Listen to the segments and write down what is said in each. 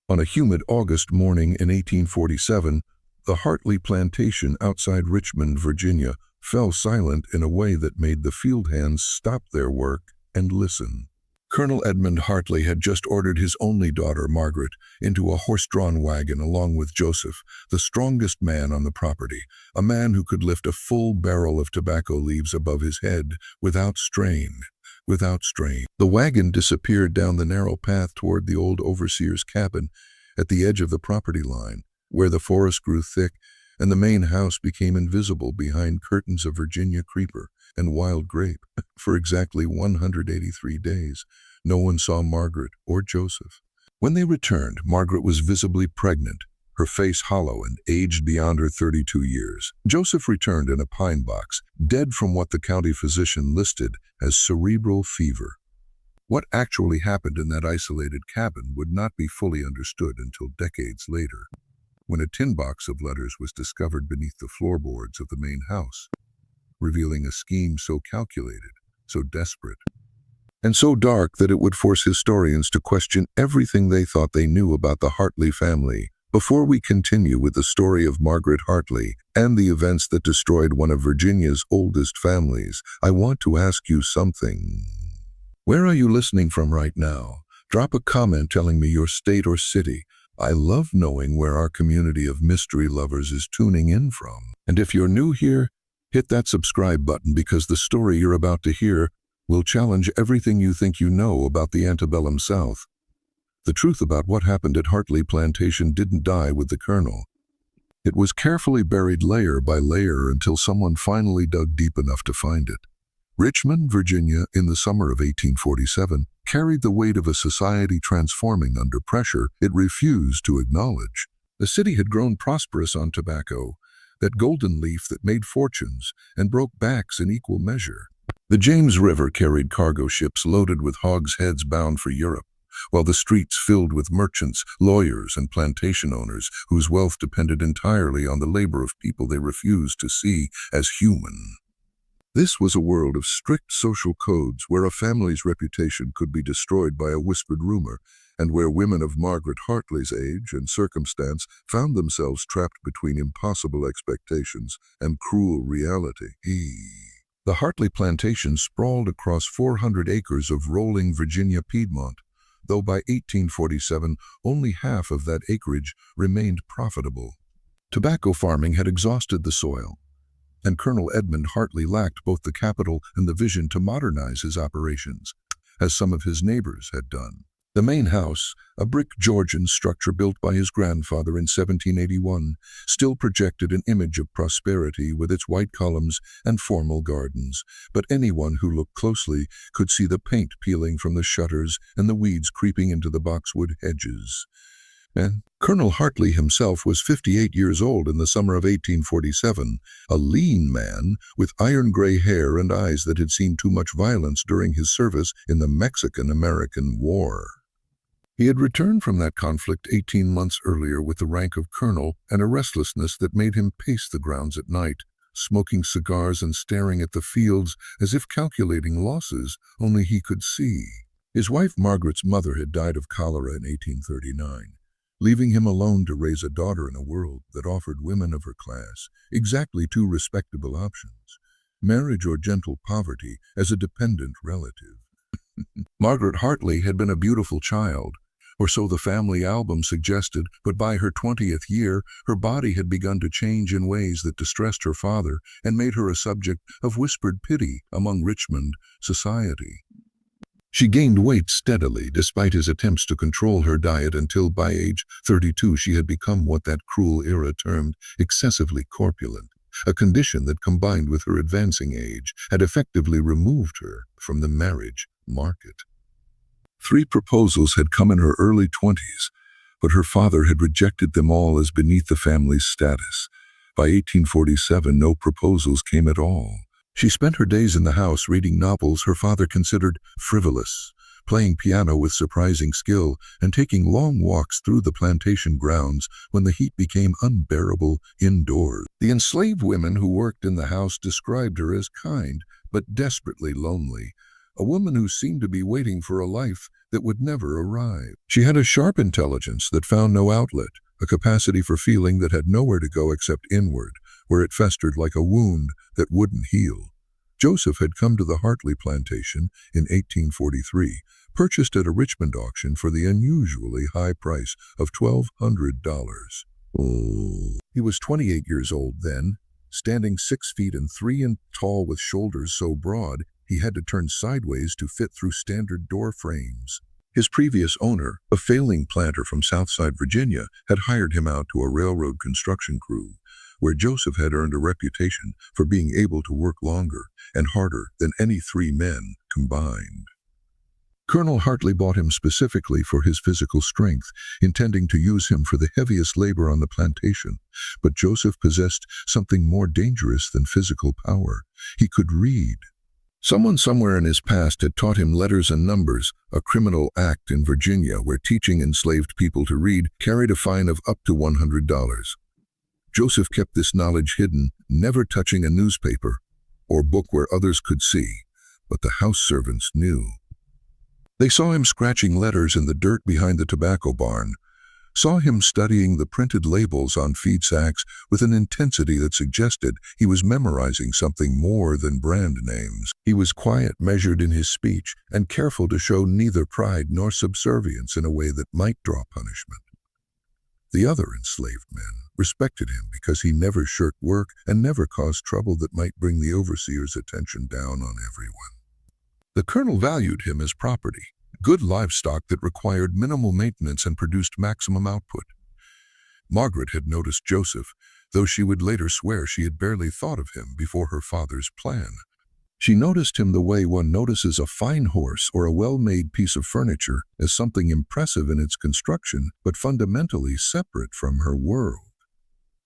On a humid August morning in 1847, the Hartley plantation outside Richmond, Virginia, fell silent in a way that made the field hands stop their work and listen. Colonel Edmund Hartley had just ordered his only daughter, Margaret, into a horse-drawn wagon along with Joseph, the strongest man on the property, a man who could lift a full barrel of tobacco leaves above his head without strain. The wagon disappeared down the narrow path toward the old overseer's cabin at the edge of the property line, where the forest grew thick and the main house became invisible behind curtains of Virginia creeper and wild grape. For exactly 183 days, no one saw Margaret or Joseph. When they returned, Margaret was visibly pregnant, her face hollow and aged beyond her 32 years. Joseph returned in a pine box, dead from what the county physician listed as cerebral fever. What actually happened in that isolated cabin would not be fully understood until decades later, when a tin box of letters was discovered beneath the floorboards of the main house, revealing a scheme so calculated, so desperate, and so dark that it would force historians to question everything they thought they knew about the Hartley family. Before we continue with the story of Margaret Hartley and the events that destroyed one of Virginia's oldest families, I want to ask you something. Where are you listening from right now? Drop a comment telling me your state or city. I love knowing where our community of mystery lovers is tuning in from. And if you're new here, hit that subscribe button because the story you're about to hear will challenge everything you think you know about the antebellum South. The truth about what happened at Hartley Plantation didn't die with the Colonel. It was carefully buried layer by layer until someone finally dug deep enough to find it. Richmond, Virginia, in the summer of 1847, carried the weight of a society transforming under pressure it refused to acknowledge. The city had grown prosperous on tobacco, that golden leaf that made fortunes and broke backs in equal measure. The James River carried cargo ships loaded with hogs' heads bound for Europe, while the streets filled with merchants, lawyers, and plantation owners whose wealth depended entirely on the labor of people they refused to see as human. This was a world of strict social codes where a family's reputation could be destroyed by a whispered rumor, and where women of Margaret Hartley's age and circumstance found themselves trapped between impossible expectations and cruel reality. The Hartley plantation sprawled across 400 acres of rolling Virginia Piedmont, though by 1847 only half of that acreage remained profitable. Tobacco farming had exhausted the soil, and Colonel Edmund Hartley lacked both the capital and the vision to modernize his operations, as some of his neighbors had done. The main house, a brick Georgian structure built by his grandfather in 1781, still projected an image of prosperity with its white columns and formal gardens, but anyone who looked closely could see the paint peeling from the shutters and the weeds creeping into the boxwood hedges. And Colonel Hartley himself was 58 years old in the summer of 1847, a lean man with iron-gray hair and eyes that had seen too much violence during his service in the Mexican-American War. He had returned from that conflict 18 months earlier with the rank of colonel and a restlessness that made him pace the grounds at night, smoking cigars and staring at the fields as if calculating losses only he could see. His wife Margaret's mother had died of cholera in 1839. Leaving him alone to raise a daughter in a world that offered women of her class exactly two respectable options: marriage or gentle poverty as a dependent relative. Margaret Hartley had been a beautiful child, or so the family album suggested, but by her 20th year, her body had begun to change in ways that distressed her father and made her a subject of whispered pity among Richmond society. She gained weight steadily despite his attempts to control her diet until by age 32 she had become what that cruel era termed excessively corpulent, a condition that combined with her advancing age had effectively removed her from the marriage market. 3 proposals had come in her early 20s, but her father had rejected them all as beneath the family's status. By 1847, no proposals came at all. She spent her days in the house reading novels her father considered frivolous, playing piano with surprising skill, and taking long walks through the plantation grounds when the heat became unbearable indoors. The enslaved women who worked in the house described her as kind, but desperately lonely, a woman who seemed to be waiting for a life that would never arrive. She had a sharp intelligence that found no outlet, a capacity for feeling that had nowhere to go except inward, where it festered like a wound that wouldn't heal. Joseph had come to the Hartley plantation in 1843, purchased at a Richmond auction for the unusually high price of $1,200. He was 28 years old then, standing 6 feet and 3 inches tall with shoulders so broad he had to turn sideways to fit through standard door frames. His previous owner, a failing planter from Southside Virginia, had hired him out to a railroad construction crew, where Joseph had earned a reputation for being able to work longer and harder than any 3 men combined. Colonel Hartley bought him specifically for his physical strength, intending to use him for the heaviest labor on the plantation. But Joseph possessed something more dangerous than physical power. He could read. Someone somewhere in his past had taught him letters and numbers, a criminal act in Virginia where teaching enslaved people to read carried a fine of up to $100. Joseph kept this knowledge hidden, never touching a newspaper or book where others could see, but the house servants knew. They saw him scratching letters in the dirt behind the tobacco barn, saw him studying the printed labels on feed sacks with an intensity that suggested he was memorizing something more than brand names. He was quiet, measured in his speech, and careful to show neither pride nor subservience in a way that might draw punishment. The other enslaved men respected him because he never shirked work and never caused trouble that might bring the overseer's attention down on everyone. The colonel valued him as property, good livestock that required minimal maintenance and produced maximum output. Margaret had noticed Joseph, though she would later swear she had barely thought of him before her father's plan. She noticed him the way one notices a fine horse or a well-made piece of furniture as something impressive in its construction, but fundamentally separate from her world.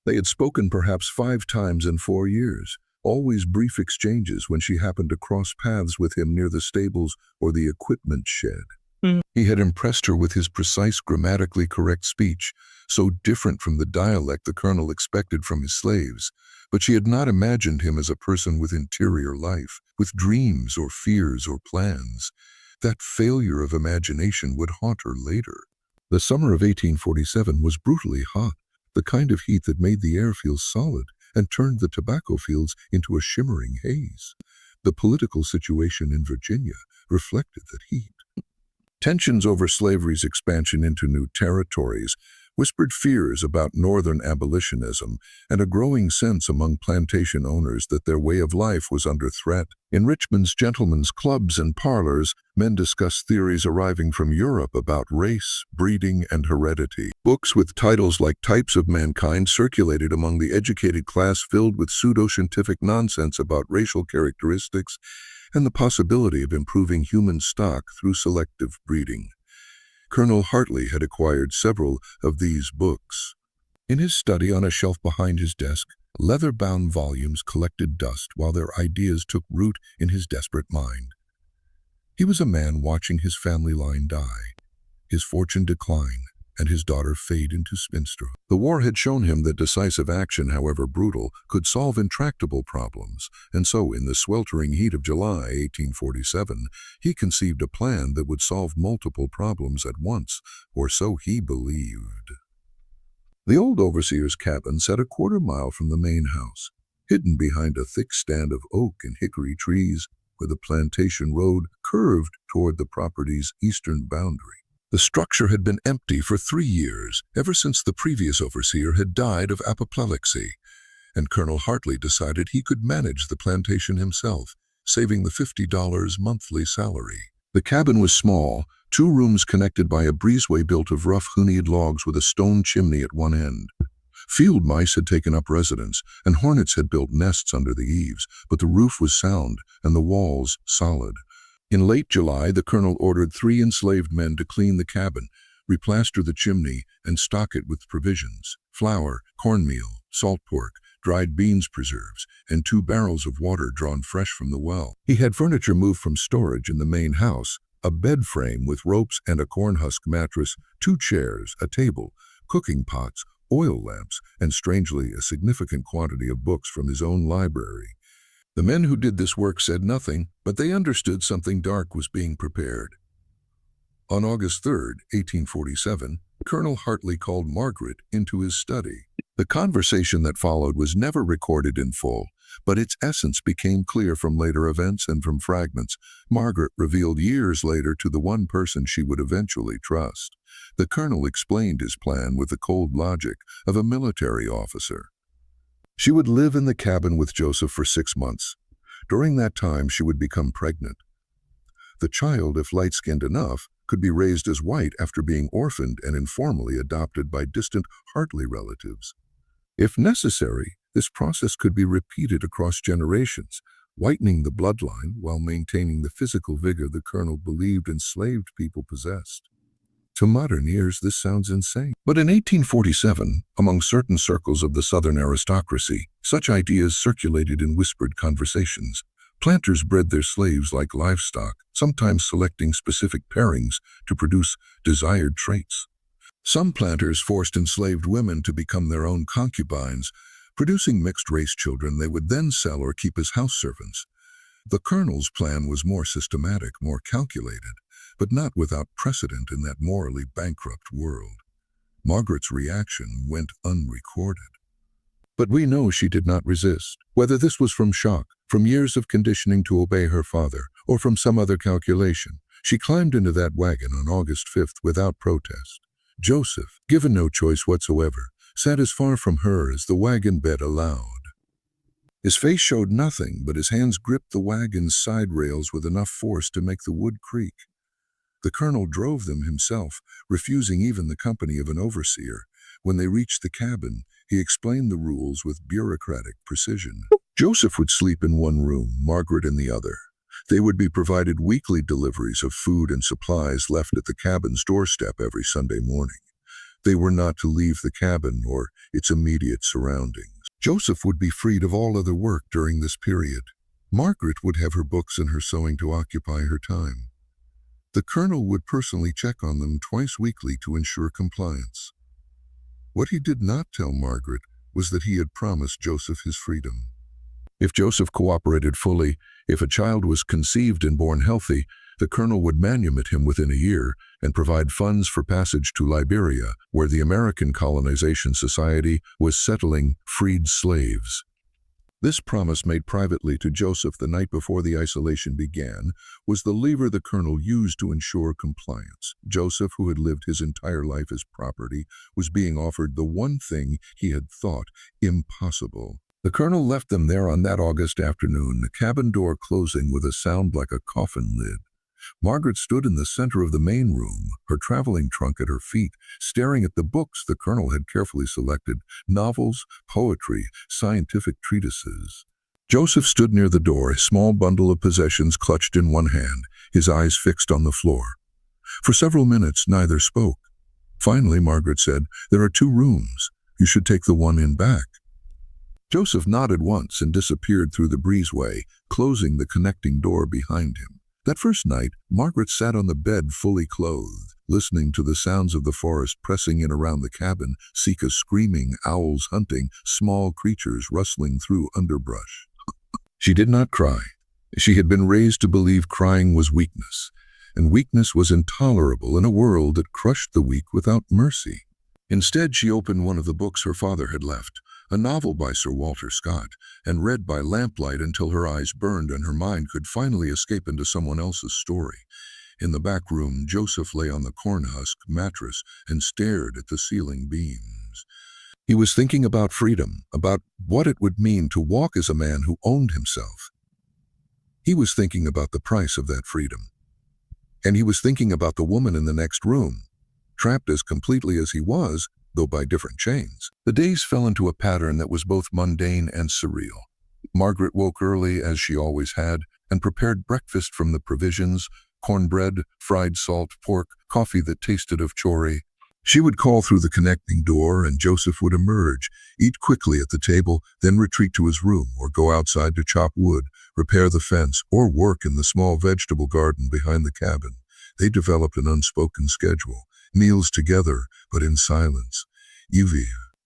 They had spoken perhaps 5 times in 4 years, always brief exchanges when she happened to cross paths with him near the stables or the equipment shed. He had impressed her with his precise, grammatically correct speech, so different from the dialect the colonel expected from his slaves, but she had not imagined him as a person with interior life, with dreams or fears or plans. That failure of imagination would haunt her later. The summer of 1847 was brutally hot, the kind of heat that made the air feel solid and turned the tobacco fields into a shimmering haze. The political situation in Virginia reflected that heat. Tensions over slavery's expansion into new territories whispered fears about Northern abolitionism and a growing sense among plantation owners that their way of life was under threat. In Richmond's gentlemen's clubs and parlors, men discussed theories arriving from Europe about race, breeding, and heredity. Books with titles like Types of Mankind circulated among the educated class filled with pseudoscientific nonsense about racial characteristics and the possibility of improving human stock through selective breeding. Colonel Hartley had acquired several of these books. In his study on a shelf behind his desk, leather-bound volumes collected dust while their ideas took root in his desperate mind. He was a man watching his family line die, his fortune decline, and his daughter fade into spinsterhood. The war had shown him that decisive action, however brutal, could solve intractable problems, and so in the sweltering heat of July 1847, he conceived a plan that would solve multiple problems at once, or so he believed. The old overseer's cabin sat a quarter-mile from the main house, hidden behind a thick stand of oak and hickory trees where the plantation road curved toward the property's eastern boundary. The structure had been empty for 3 years, ever since the previous overseer had died of apoplexy, and Colonel Hartley decided he could manage the plantation himself, saving the $50 monthly salary. The cabin was small, 2 rooms connected by a breezeway built of rough hewn logs with a stone chimney at one end. Field mice had taken up residence, and hornets had built nests under the eaves, but the roof was sound and the walls solid. In late July, the colonel ordered 3 enslaved men to clean the cabin, replaster the chimney, and stock it with provisions: flour, cornmeal, salt pork, dried beans preserves, and 2 barrels of water drawn fresh from the well. He had furniture moved from storage in the main house, a bed frame with ropes and a cornhusk mattress, 2 chairs, a table, cooking pots, oil lamps, and strangely a significant quantity of books from his own library. The men who did this work said nothing, but they understood something dark was being prepared. On August 3, 1847, Colonel Hartley called Margaret into his study. The conversation that followed was never recorded in full, but its essence became clear from later events and from fragments Margaret revealed years later to the one person she would eventually trust. The colonel explained his plan with the cold logic of a military officer. She would live in the cabin with Joseph for 6 months. During that time, she would become pregnant. The child, if light-skinned enough, could be raised as white after being orphaned and informally adopted by distant Hartley relatives. If necessary, this process could be repeated across generations, whitening the bloodline while maintaining the physical vigor the colonel believed enslaved people possessed. To modern ears, this sounds insane. But in 1847, among certain circles of the Southern aristocracy, such ideas circulated in whispered conversations. Planters bred their slaves like livestock, sometimes selecting specific pairings to produce desired traits. Some planters forced enslaved women to become their own concubines, producing mixed-race children they would then sell or keep as house servants. The colonel's plan was more systematic, more calculated, but not without precedent in that morally bankrupt world. Margaret's reaction went unrecorded. But we know she did not resist. Whether this was from shock, from years of conditioning to obey her father, or from some other calculation, she climbed into that wagon on August 5th without protest. Joseph, given no choice whatsoever, sat as far from her as the wagon bed allowed. His face showed nothing, but his hands gripped the wagon's side rails with enough force to make the wood creak. The colonel drove them himself, refusing even the company of an overseer. When they reached the cabin, he explained the rules with bureaucratic precision. Joseph would sleep in one room, Margaret in the other. They would be provided weekly deliveries of food and supplies left at the cabin's doorstep every Sunday morning. They were not to leave the cabin or its immediate surroundings. Joseph would be freed of all other work during this period. Margaret would have her books and her sewing to occupy her time. The colonel would personally check on them twice weekly to ensure compliance. What he did not tell Margaret was that he had promised Joseph his freedom. If Joseph cooperated fully, if a child was conceived and born healthy, the colonel would manumit him within a year and provide funds for passage to Liberia, where the American Colonization Society was settling freed slaves. This promise, made privately to Joseph the night before the isolation began, was the lever the colonel used to ensure compliance. Joseph, who had lived his entire life as property, was being offered the one thing he had thought impossible. The colonel left them there on that August afternoon, the cabin door closing with a sound like a coffin lid. Margaret stood in the center of the main room, her traveling trunk at her feet, staring at the books the colonel had carefully selected, novels, poetry, scientific treatises. Joseph stood near the door, a small bundle of possessions clutched in one hand, his eyes fixed on the floor. For several minutes, neither spoke. Finally, Margaret said, "There are 2 rooms. You should take the one in back." Joseph nodded once and disappeared through the breezeway, closing the connecting door behind him. That first night, Margaret sat on the bed fully clothed, listening to the sounds of the forest pressing in around the cabin, cicadas screaming, owls hunting, small creatures rustling through underbrush. She did not cry. She had been raised to believe crying was weakness, and weakness was intolerable in a world that crushed the weak without mercy. Instead, she opened one of the books her father had left, a novel by Sir Walter Scott, and read by lamplight until her eyes burned and her mind could finally escape into someone else's story. In the back room, Joseph lay on the cornhusk mattress and stared at the ceiling beams. He was thinking about freedom, about what it would mean to walk as a man who owned himself. He was thinking about the price of that freedom. And he was thinking about the woman in the next room, trapped as completely as he was, though by different chains. The days fell into a pattern that was both mundane and surreal. Margaret woke early, as she always had, and prepared breakfast from the provisions: cornbread, fried salt pork, coffee that tasted of chori. She would call through the connecting door, and Joseph would emerge, eat quickly at the table, then retreat to his room or go outside to chop wood, repair the fence, or work in the small vegetable garden behind the cabin. They developed an unspoken schedule. Meals together, but in silence.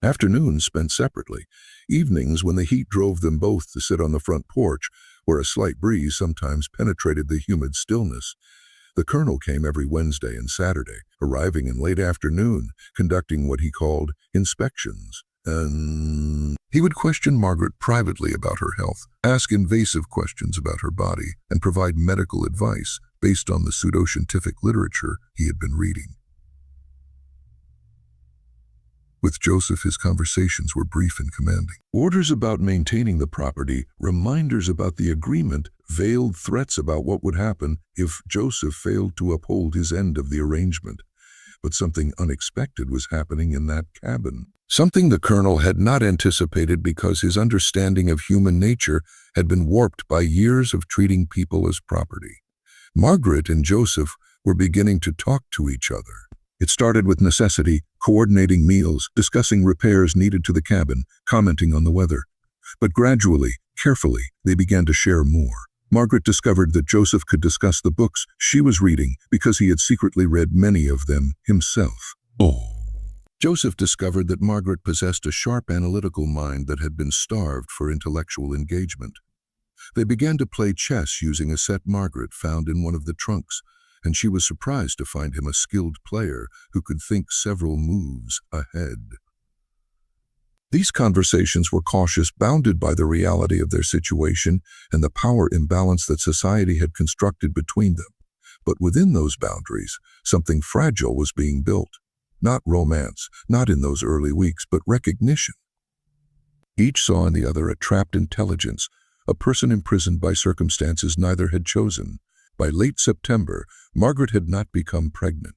Afternoons spent separately. Evenings, when the heat drove them both to sit on the front porch, where a slight breeze sometimes penetrated the humid stillness. The colonel came every Wednesday and Saturday, arriving in late afternoon, conducting what he called inspections. And he would question Margaret privately about her health, ask invasive questions about her body, and provide medical advice based on the pseudoscientific literature he had been reading. With Joseph, his conversations were brief and commanding. Orders about maintaining the property, reminders about the agreement, veiled threats about what would happen if Joseph failed to uphold his end of the arrangement. But something unexpected was happening in that cabin. Something the colonel had not anticipated because his understanding of human nature had been warped by years of treating people as property. Margaret and Joseph were beginning to talk to each other. It started with necessity, coordinating meals, discussing repairs needed to the cabin, commenting on the weather. But gradually, carefully, they began to share more. Margaret discovered that Joseph could discuss the books she was reading because he had secretly read many of them himself. Joseph discovered that Margaret possessed a sharp analytical mind that had been starved for intellectual engagement. They began to play chess using a set Margaret found in one of the trunks, and she was surprised to find him a skilled player who could think several moves ahead. These conversations were cautious, bounded by the reality of their situation and the power imbalance that society had constructed between them. But within those boundaries, something fragile was being built. Not romance, not in those early weeks, but recognition. Each saw in the other a trapped intelligence, a person imprisoned by circumstances neither had chosen. By late September, Margaret had not become pregnant.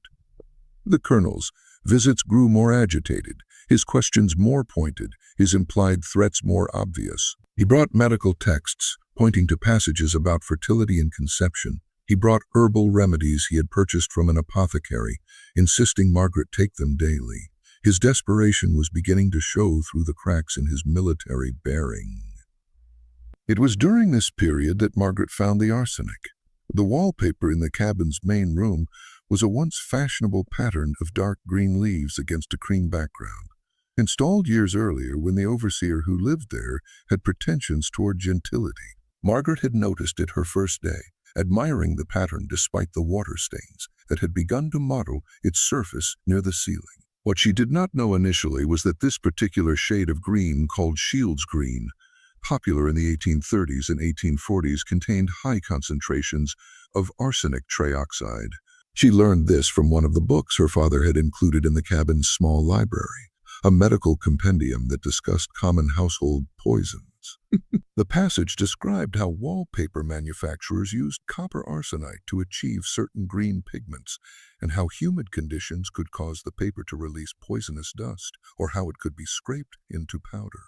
The colonel's visits grew more agitated, his questions more pointed, his implied threats more obvious. He brought medical texts, pointing to passages about fertility and conception. He brought herbal remedies he had purchased from an apothecary, insisting Margaret take them daily. His desperation was beginning to show through the cracks in his military bearing. It was during this period that Margaret found the arsenic. The wallpaper in the cabin's main room was a once fashionable pattern of dark green leaves against a cream background. Installed years earlier when the overseer who lived there had pretensions toward gentility. Margaret had noticed it her first day, admiring the pattern despite the water stains that had begun to mottle its surface near the ceiling. What she did not know initially was that this particular shade of green, called Shields green, popular in the 1830s and 1840s, contained high concentrations of arsenic trioxide. She learned this from one of the books her father had included in the cabin's small library, a medical compendium that discussed common household poisons. The passage described how wallpaper manufacturers used copper arsenite to achieve certain green pigments, and how humid conditions could cause the paper to release poisonous dust, or how it could be scraped into powder.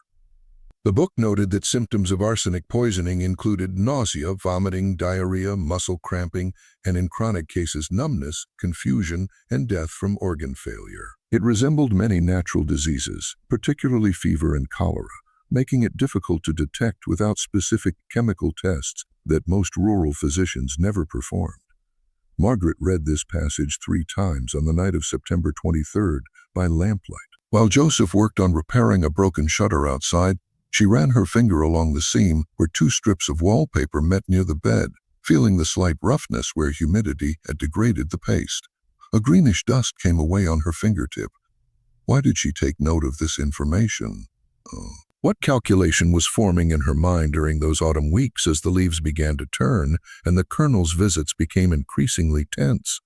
The book noted that symptoms of arsenic poisoning included nausea, vomiting, diarrhea, muscle cramping, and in chronic cases numbness, confusion, and death from organ failure. It resembled many natural diseases, particularly fever and cholera, making it difficult to detect without specific chemical tests that most rural physicians never performed. Margaret read this passage 3 times on the night of September 23rd by lamplight. While Joseph worked on repairing a broken shutter outside, she ran her finger along the seam where 2 strips of wallpaper met near the bed, feeling the slight roughness where humidity had degraded the paste. A greenish dust came away on her fingertip. Why did she take note of this information? What calculation was forming in her mind during those autumn weeks as the leaves began to turn and the colonel's visits became increasingly tense?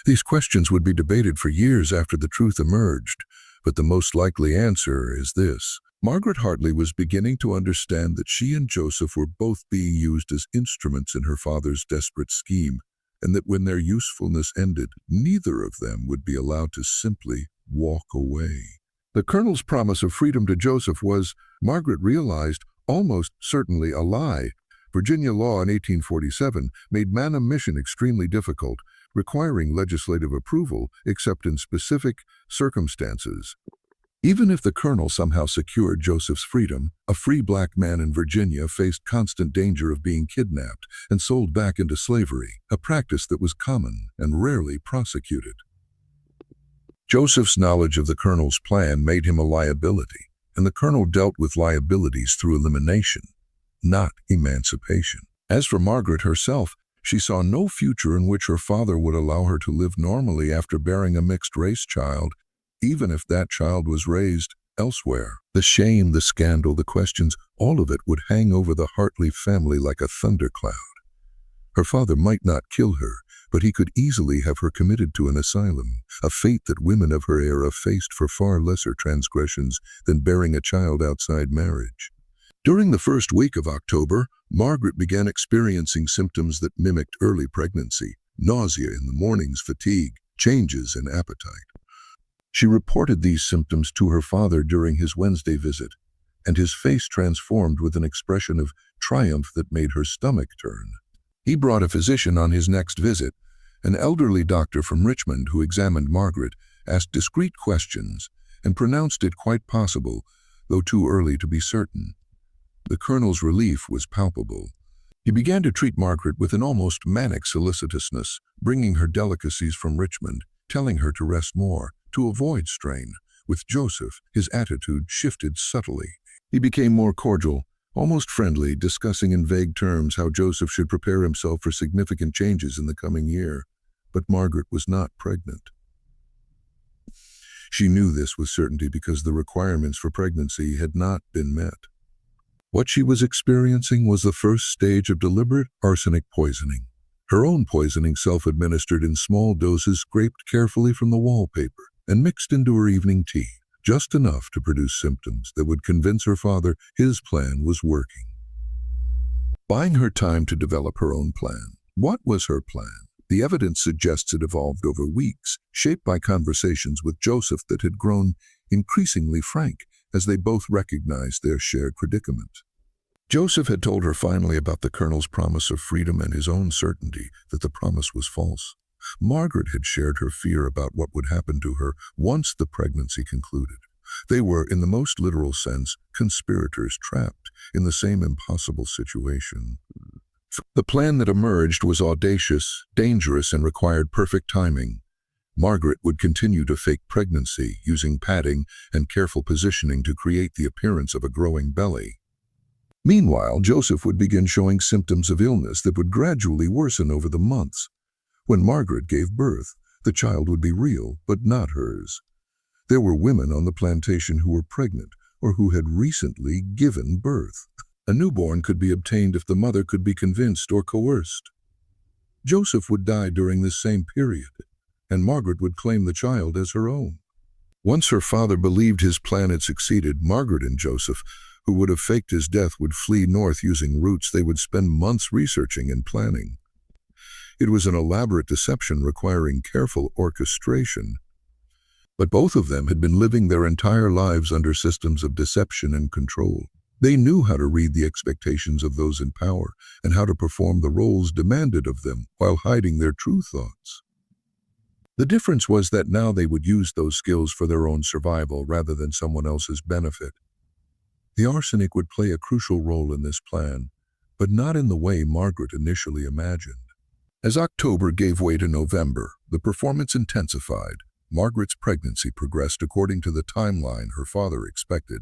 These questions would be debated for years after the truth emerged, but the most likely answer is this. Margaret Hartley was beginning to understand that she and Joseph were both being used as instruments in her father's desperate scheme, and that when their usefulness ended, neither of them would be allowed to simply walk away. The colonel's promise of freedom to Joseph was, Margaret realized, almost certainly a lie. Virginia law in 1847 made manumission extremely difficult, requiring legislative approval except in specific circumstances. Even if the colonel somehow secured Joseph's freedom, a free black man in Virginia faced constant danger of being kidnapped and sold back into slavery, a practice that was common and rarely prosecuted. Joseph's knowledge of the colonel's plan made him a liability, and the colonel dealt with liabilities through elimination, not emancipation. As for Margaret herself, She saw no future in which her father would allow her to live normally after bearing a mixed-race child, even if that child was raised elsewhere. The shame, the scandal, the questions, all of it would hang over the Hartley family like a thundercloud. Her father might not kill her, but he could easily have her committed to an asylum, a fate that women of her era faced for far lesser transgressions than bearing a child outside marriage. During the first week of October, Margaret began experiencing symptoms that mimicked early pregnancy: nausea in the mornings, fatigue, changes in appetite. She reported these symptoms to her father during his Wednesday visit, and his face transformed with an expression of triumph that made her stomach turn. He brought a physician on his next visit, an elderly doctor from Richmond who examined Margaret, asked discreet questions, and pronounced it quite possible, though too early to be certain. The colonel's relief was palpable. He began to treat Margaret with an almost manic solicitousness, bringing her delicacies from Richmond, telling her to rest more, to avoid strain. With Joseph, his attitude shifted subtly. He became more cordial, almost friendly, discussing in vague terms how Joseph should prepare himself for significant changes in the coming year. But Margaret was not pregnant. She knew this with certainty because the requirements for pregnancy had not been met. What she was experiencing was the first stage of deliberate arsenic poisoning. Her own poisoning, self-administered in small doses, scraped carefully from the wallpaper and mixed into her evening tea, just enough to produce symptoms that would convince her father his plan was working. Buying her time to develop her own plan. What was her plan? The evidence suggests it evolved over weeks, shaped by conversations with Joseph that had grown increasingly frank as they both recognized their shared predicament. Joseph had told her finally about the colonel's promise of freedom and his own certainty that the promise was false. Margaret had shared her fear about what would happen to her once the pregnancy concluded. They were, in the most literal sense, conspirators trapped in the same impossible situation. The plan that emerged was audacious, dangerous, and required perfect timing. Margaret would continue to fake pregnancy, using padding and careful positioning to create the appearance of a growing belly. Meanwhile, Joseph would begin showing symptoms of illness that would gradually worsen over the months. When Margaret gave birth, the child would be real, but not hers. There were women on the plantation who were pregnant or who had recently given birth. A newborn could be obtained if the mother could be convinced or coerced. Joseph would die during this same period, and Margaret would claim the child as her own. Once her father believed his plan had succeeded, Margaret and Joseph, who would have faked his death, would flee north using routes they would spend months researching and planning. It was an elaborate deception requiring careful orchestration. But both of them had been living their entire lives under systems of deception and control. They knew how to read the expectations of those in power and how to perform the roles demanded of them while hiding their true thoughts. The difference was that now they would use those skills for their own survival rather than someone else's benefit. The arsenic would play a crucial role in this plan, but not in the way Margaret initially imagined. As October gave way to November, the performance intensified. Margaret's pregnancy progressed according to the timeline her father expected,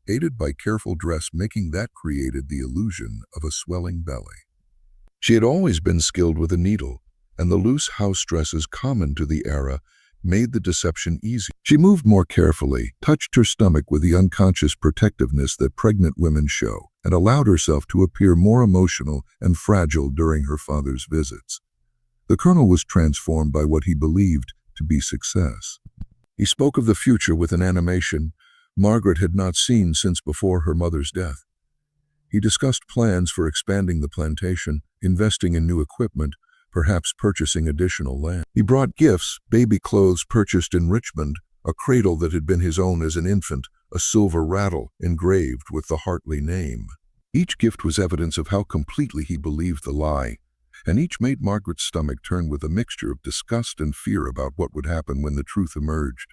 aided by careful dressmaking that created the illusion of a swelling belly. She had always been skilled with a needle, and the loose house dresses common to the era made the deception easy. She moved more carefully, touched her stomach with the unconscious protectiveness that pregnant women show, and allowed herself to appear more emotional and fragile during her father's visits. The colonel was transformed by what he believed to be success. He spoke of the future with an animation Margaret had not seen since before her mother's death. He discussed plans for expanding the plantation, investing in new equipment, perhaps purchasing additional land. He brought gifts, baby clothes purchased in Richmond, a cradle that had been his own as an infant, a silver rattle engraved with the Hartley name. Each gift was evidence of how completely he believed the lie, and each made Margaret's stomach turn with a mixture of disgust and fear about what would happen when the truth emerged.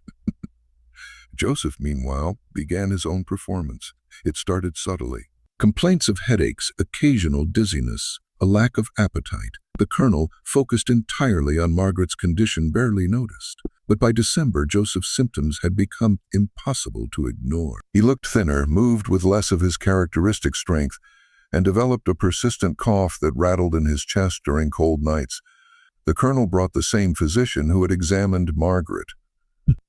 Joseph, meanwhile, began his own performance. It started subtly. Complaints of headaches, occasional dizziness, a lack of appetite. The colonel, focused entirely on Margaret's condition, barely noticed. But by December, Joseph's symptoms had become impossible to ignore. He looked thinner, moved with less of his characteristic strength, and developed a persistent cough that rattled in his chest during cold nights. The colonel brought the same physician who had examined Margaret.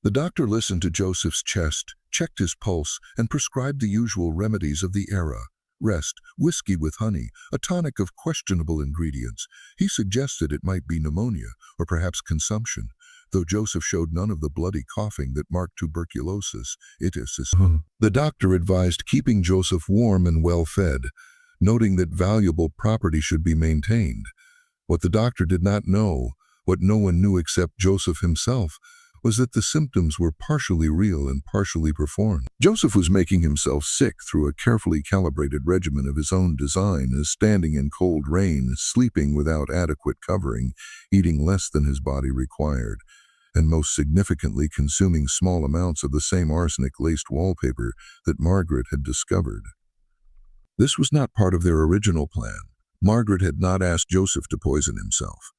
The doctor listened to Joseph's chest, checked his pulse, and prescribed the usual remedies of the era: rest, whiskey with honey, a tonic of questionable ingredients. He suggested it might be pneumonia or perhaps consumption, though Joseph showed none of the bloody coughing that marked tuberculosis. The doctor advised keeping Joseph warm and well-fed, noting that valuable property should be maintained. What the doctor did not know, what no one knew except Joseph himself, was that the symptoms were partially real and partially performed. Joseph was making himself sick through a carefully calibrated regimen of his own design, as standing in cold rain, sleeping without adequate covering, eating less than his body required, and most significantly consuming small amounts of the same arsenic-laced wallpaper that Margaret had discovered. This was not part of their original plan. Margaret had not asked Joseph to poison himself.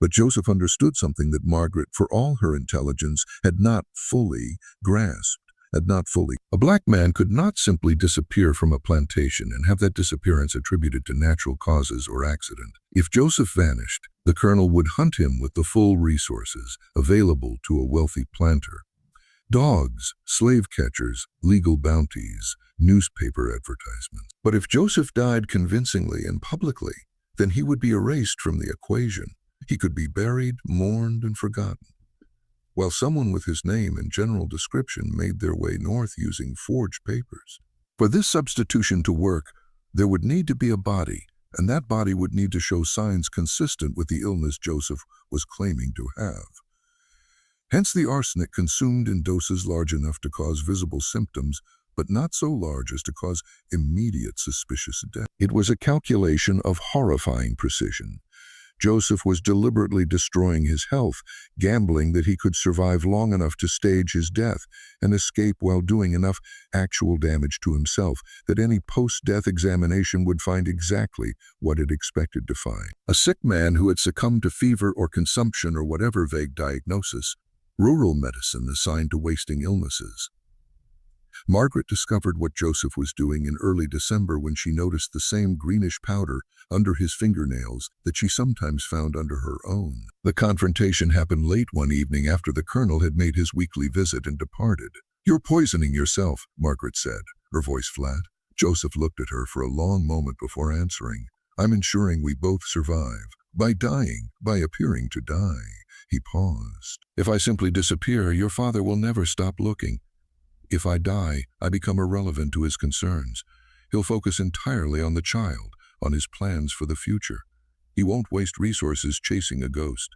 But Joseph understood something that Margaret, for all her intelligence, had not fully grasped. A black man could not simply disappear from a plantation and have that disappearance attributed to natural causes or accident. If Joseph vanished, the colonel would hunt him with the full resources available to a wealthy planter: dogs, slave catchers, legal bounties, newspaper advertisements. But if Joseph died convincingly and publicly, then he would be erased from the equation. He could be buried, mourned, and forgotten, while someone with his name and general description made their way north using forged papers. For this substitution to work, there would need to be a body, and that body would need to show signs consistent with the illness Joseph was claiming to have. Hence the arsenic consumed in doses large enough to cause visible symptoms, but not so large as to cause immediate suspicious death. It was a calculation of horrifying precision. Joseph was deliberately destroying his health, gambling that he could survive long enough to stage his death and escape while doing enough actual damage to himself that any post-death examination would find exactly what it expected to find. A sick man who had succumbed to fever or consumption or whatever vague diagnosis, rural medicine assigned to wasting illnesses. Margaret discovered what Joseph was doing in early December when she noticed the same greenish powder under his fingernails that she sometimes found under her own. The confrontation happened late one evening after the colonel had made his weekly visit and departed. "You're poisoning yourself," Margaret said, her voice flat. Joseph looked at her for a long moment before answering. "I'm ensuring we both survive. By dying, by appearing to die." He paused. "If I simply disappear, your father will never stop looking. If I die, I become irrelevant to his concerns. He'll focus entirely on the child, on his plans for the future. He won't waste resources chasing a ghost.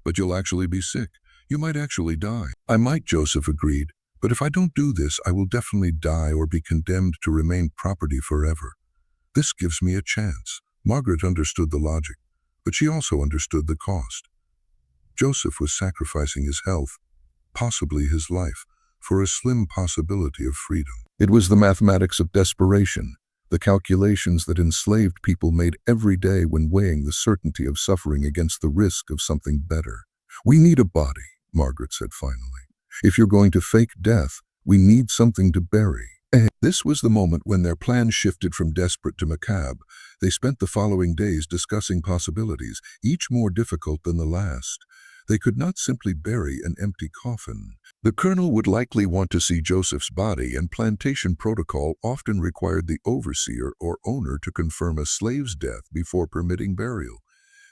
But you'll actually be sick. You might actually die." "I might," Joseph agreed. "But if I don't do this, I will definitely die or be condemned to remain property forever. This gives me a chance." Margaret understood the logic, but she also understood the cost. Joseph was sacrificing his health, possibly his life, for a slim possibility of freedom. It was the mathematics of desperation, the calculations that enslaved people made every day when weighing the certainty of suffering against the risk of something better. "We need a body," Margaret said finally. "If you're going to fake death, we need something to bury." This was the moment when their plans shifted from desperate to macabre. They spent the following days discussing possibilities, each more difficult than the last. They could not simply bury an empty coffin. The colonel would likely want to see Joseph's body, and plantation protocol often required the overseer or owner to confirm a slave's death before permitting burial.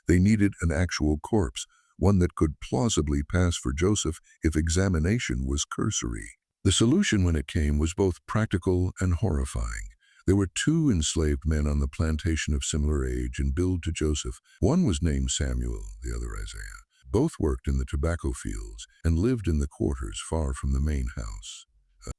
They needed an actual corpse, one that could plausibly pass for Joseph if examination was cursory. The solution, when it came, was both practical and horrifying. There were 2 enslaved men on the plantation of similar age and build to Joseph. One was named Samuel, the other Isaiah. Both worked in the tobacco fields and lived in the quarters far from the main house.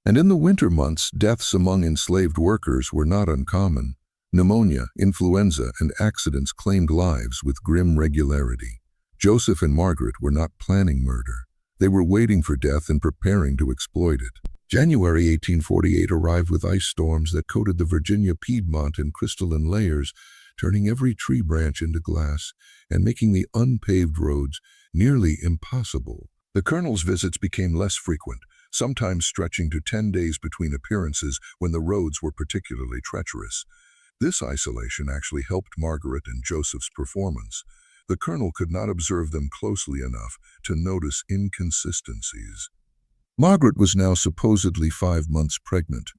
And in the winter months, deaths among enslaved workers were not uncommon. Pneumonia, influenza, and accidents claimed lives with grim regularity. Joseph and Margaret were not planning murder. They were waiting for death and preparing to exploit it. January 1848 arrived with ice storms that coated the Virginia Piedmont in crystalline layers, turning every tree branch into glass and making the unpaved roads nearly impossible. The colonel's visits became less frequent, sometimes stretching to 10 days between appearances when the roads were particularly treacherous. This isolation actually helped Margaret and Joseph's performance. The colonel could not observe them closely enough to notice inconsistencies. Margaret was now supposedly 5 months pregnant,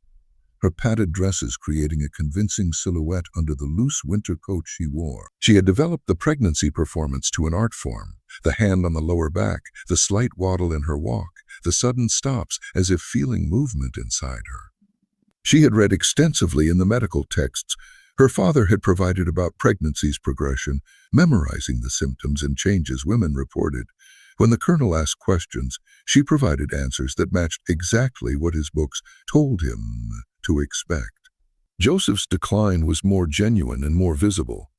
her padded dresses creating a convincing silhouette under the loose winter coat she wore. She had developed the pregnancy performance to an art form, the hand on the lower back, the slight waddle in her walk, the sudden stops as if feeling movement inside her. She had read extensively in the medical texts her father had provided about pregnancy's progression, memorizing the symptoms and changes women reported. When the colonel asked questions, she provided answers that matched exactly what his books told him to expect. Joseph's decline was more genuine and more visible.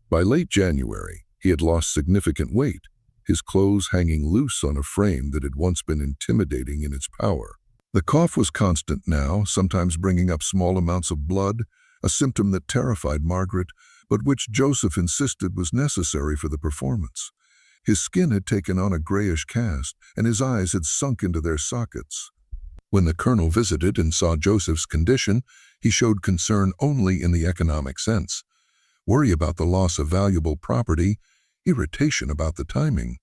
By late January, he had lost significant weight, his clothes hanging loose on a frame that had once been intimidating in its power. The cough was constant now, sometimes bringing up small amounts of blood, a symptom that terrified Margaret, but which Joseph insisted was necessary for the performance. His skin had taken on a grayish cast, and his eyes had sunk into their sockets. When the colonel visited and saw Joseph's condition, he showed concern only in the economic sense. Worry about the loss of valuable property, irritation about the timing.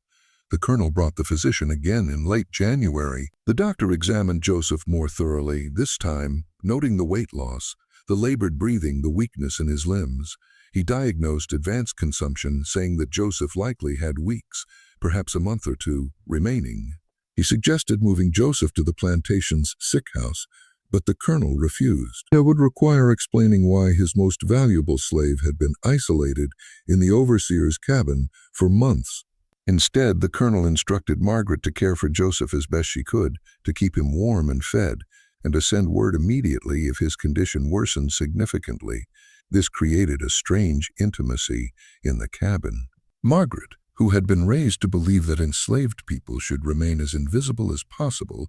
The colonel brought the physician again in late January. The doctor examined Joseph more thoroughly, this time noting the weight loss, the labored breathing, the weakness in his limbs. He diagnosed advanced consumption, saying that Joseph likely had weeks, perhaps a month or two, remaining. He suggested moving Joseph to the plantation's sick house, but the colonel refused. It would require explaining why his most valuable slave had been isolated in the overseer's cabin for months. Instead, the colonel instructed Margaret to care for Joseph as best she could, to keep him warm and fed, and to send word immediately if his condition worsened significantly. This created a strange intimacy in the cabin. Margaret, who had been raised to believe that enslaved people should remain as invisible as possible,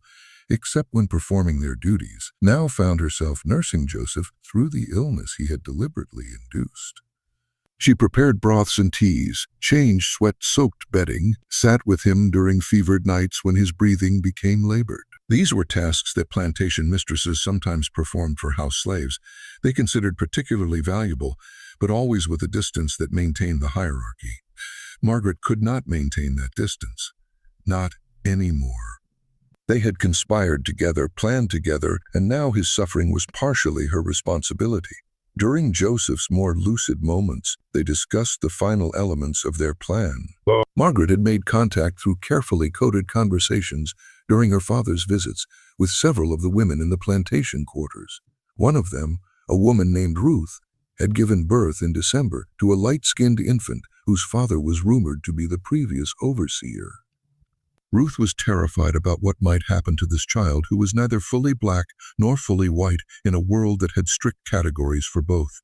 except when performing their duties, now found herself nursing Joseph through the illness he had deliberately induced. She prepared broths and teas, changed sweat-soaked bedding, sat with him during fevered nights when his breathing became labored. These were tasks that plantation mistresses sometimes performed for house slaves. They considered particularly valuable, but always with a distance that maintained the hierarchy. Margaret could not maintain that distance. Not anymore. They had conspired together, planned together, and now his suffering was partially her responsibility. During Joseph's more lucid moments, they discussed the final elements of their plan. Margaret had made contact through carefully coded conversations during her father's visits with several of the women in the plantation quarters. One of them, a woman named Ruth, had given birth in December to a light-skinned infant whose father was rumored to be the previous overseer. Ruth was terrified about what might happen to this child who was neither fully black nor fully white in a world that had strict categories for both.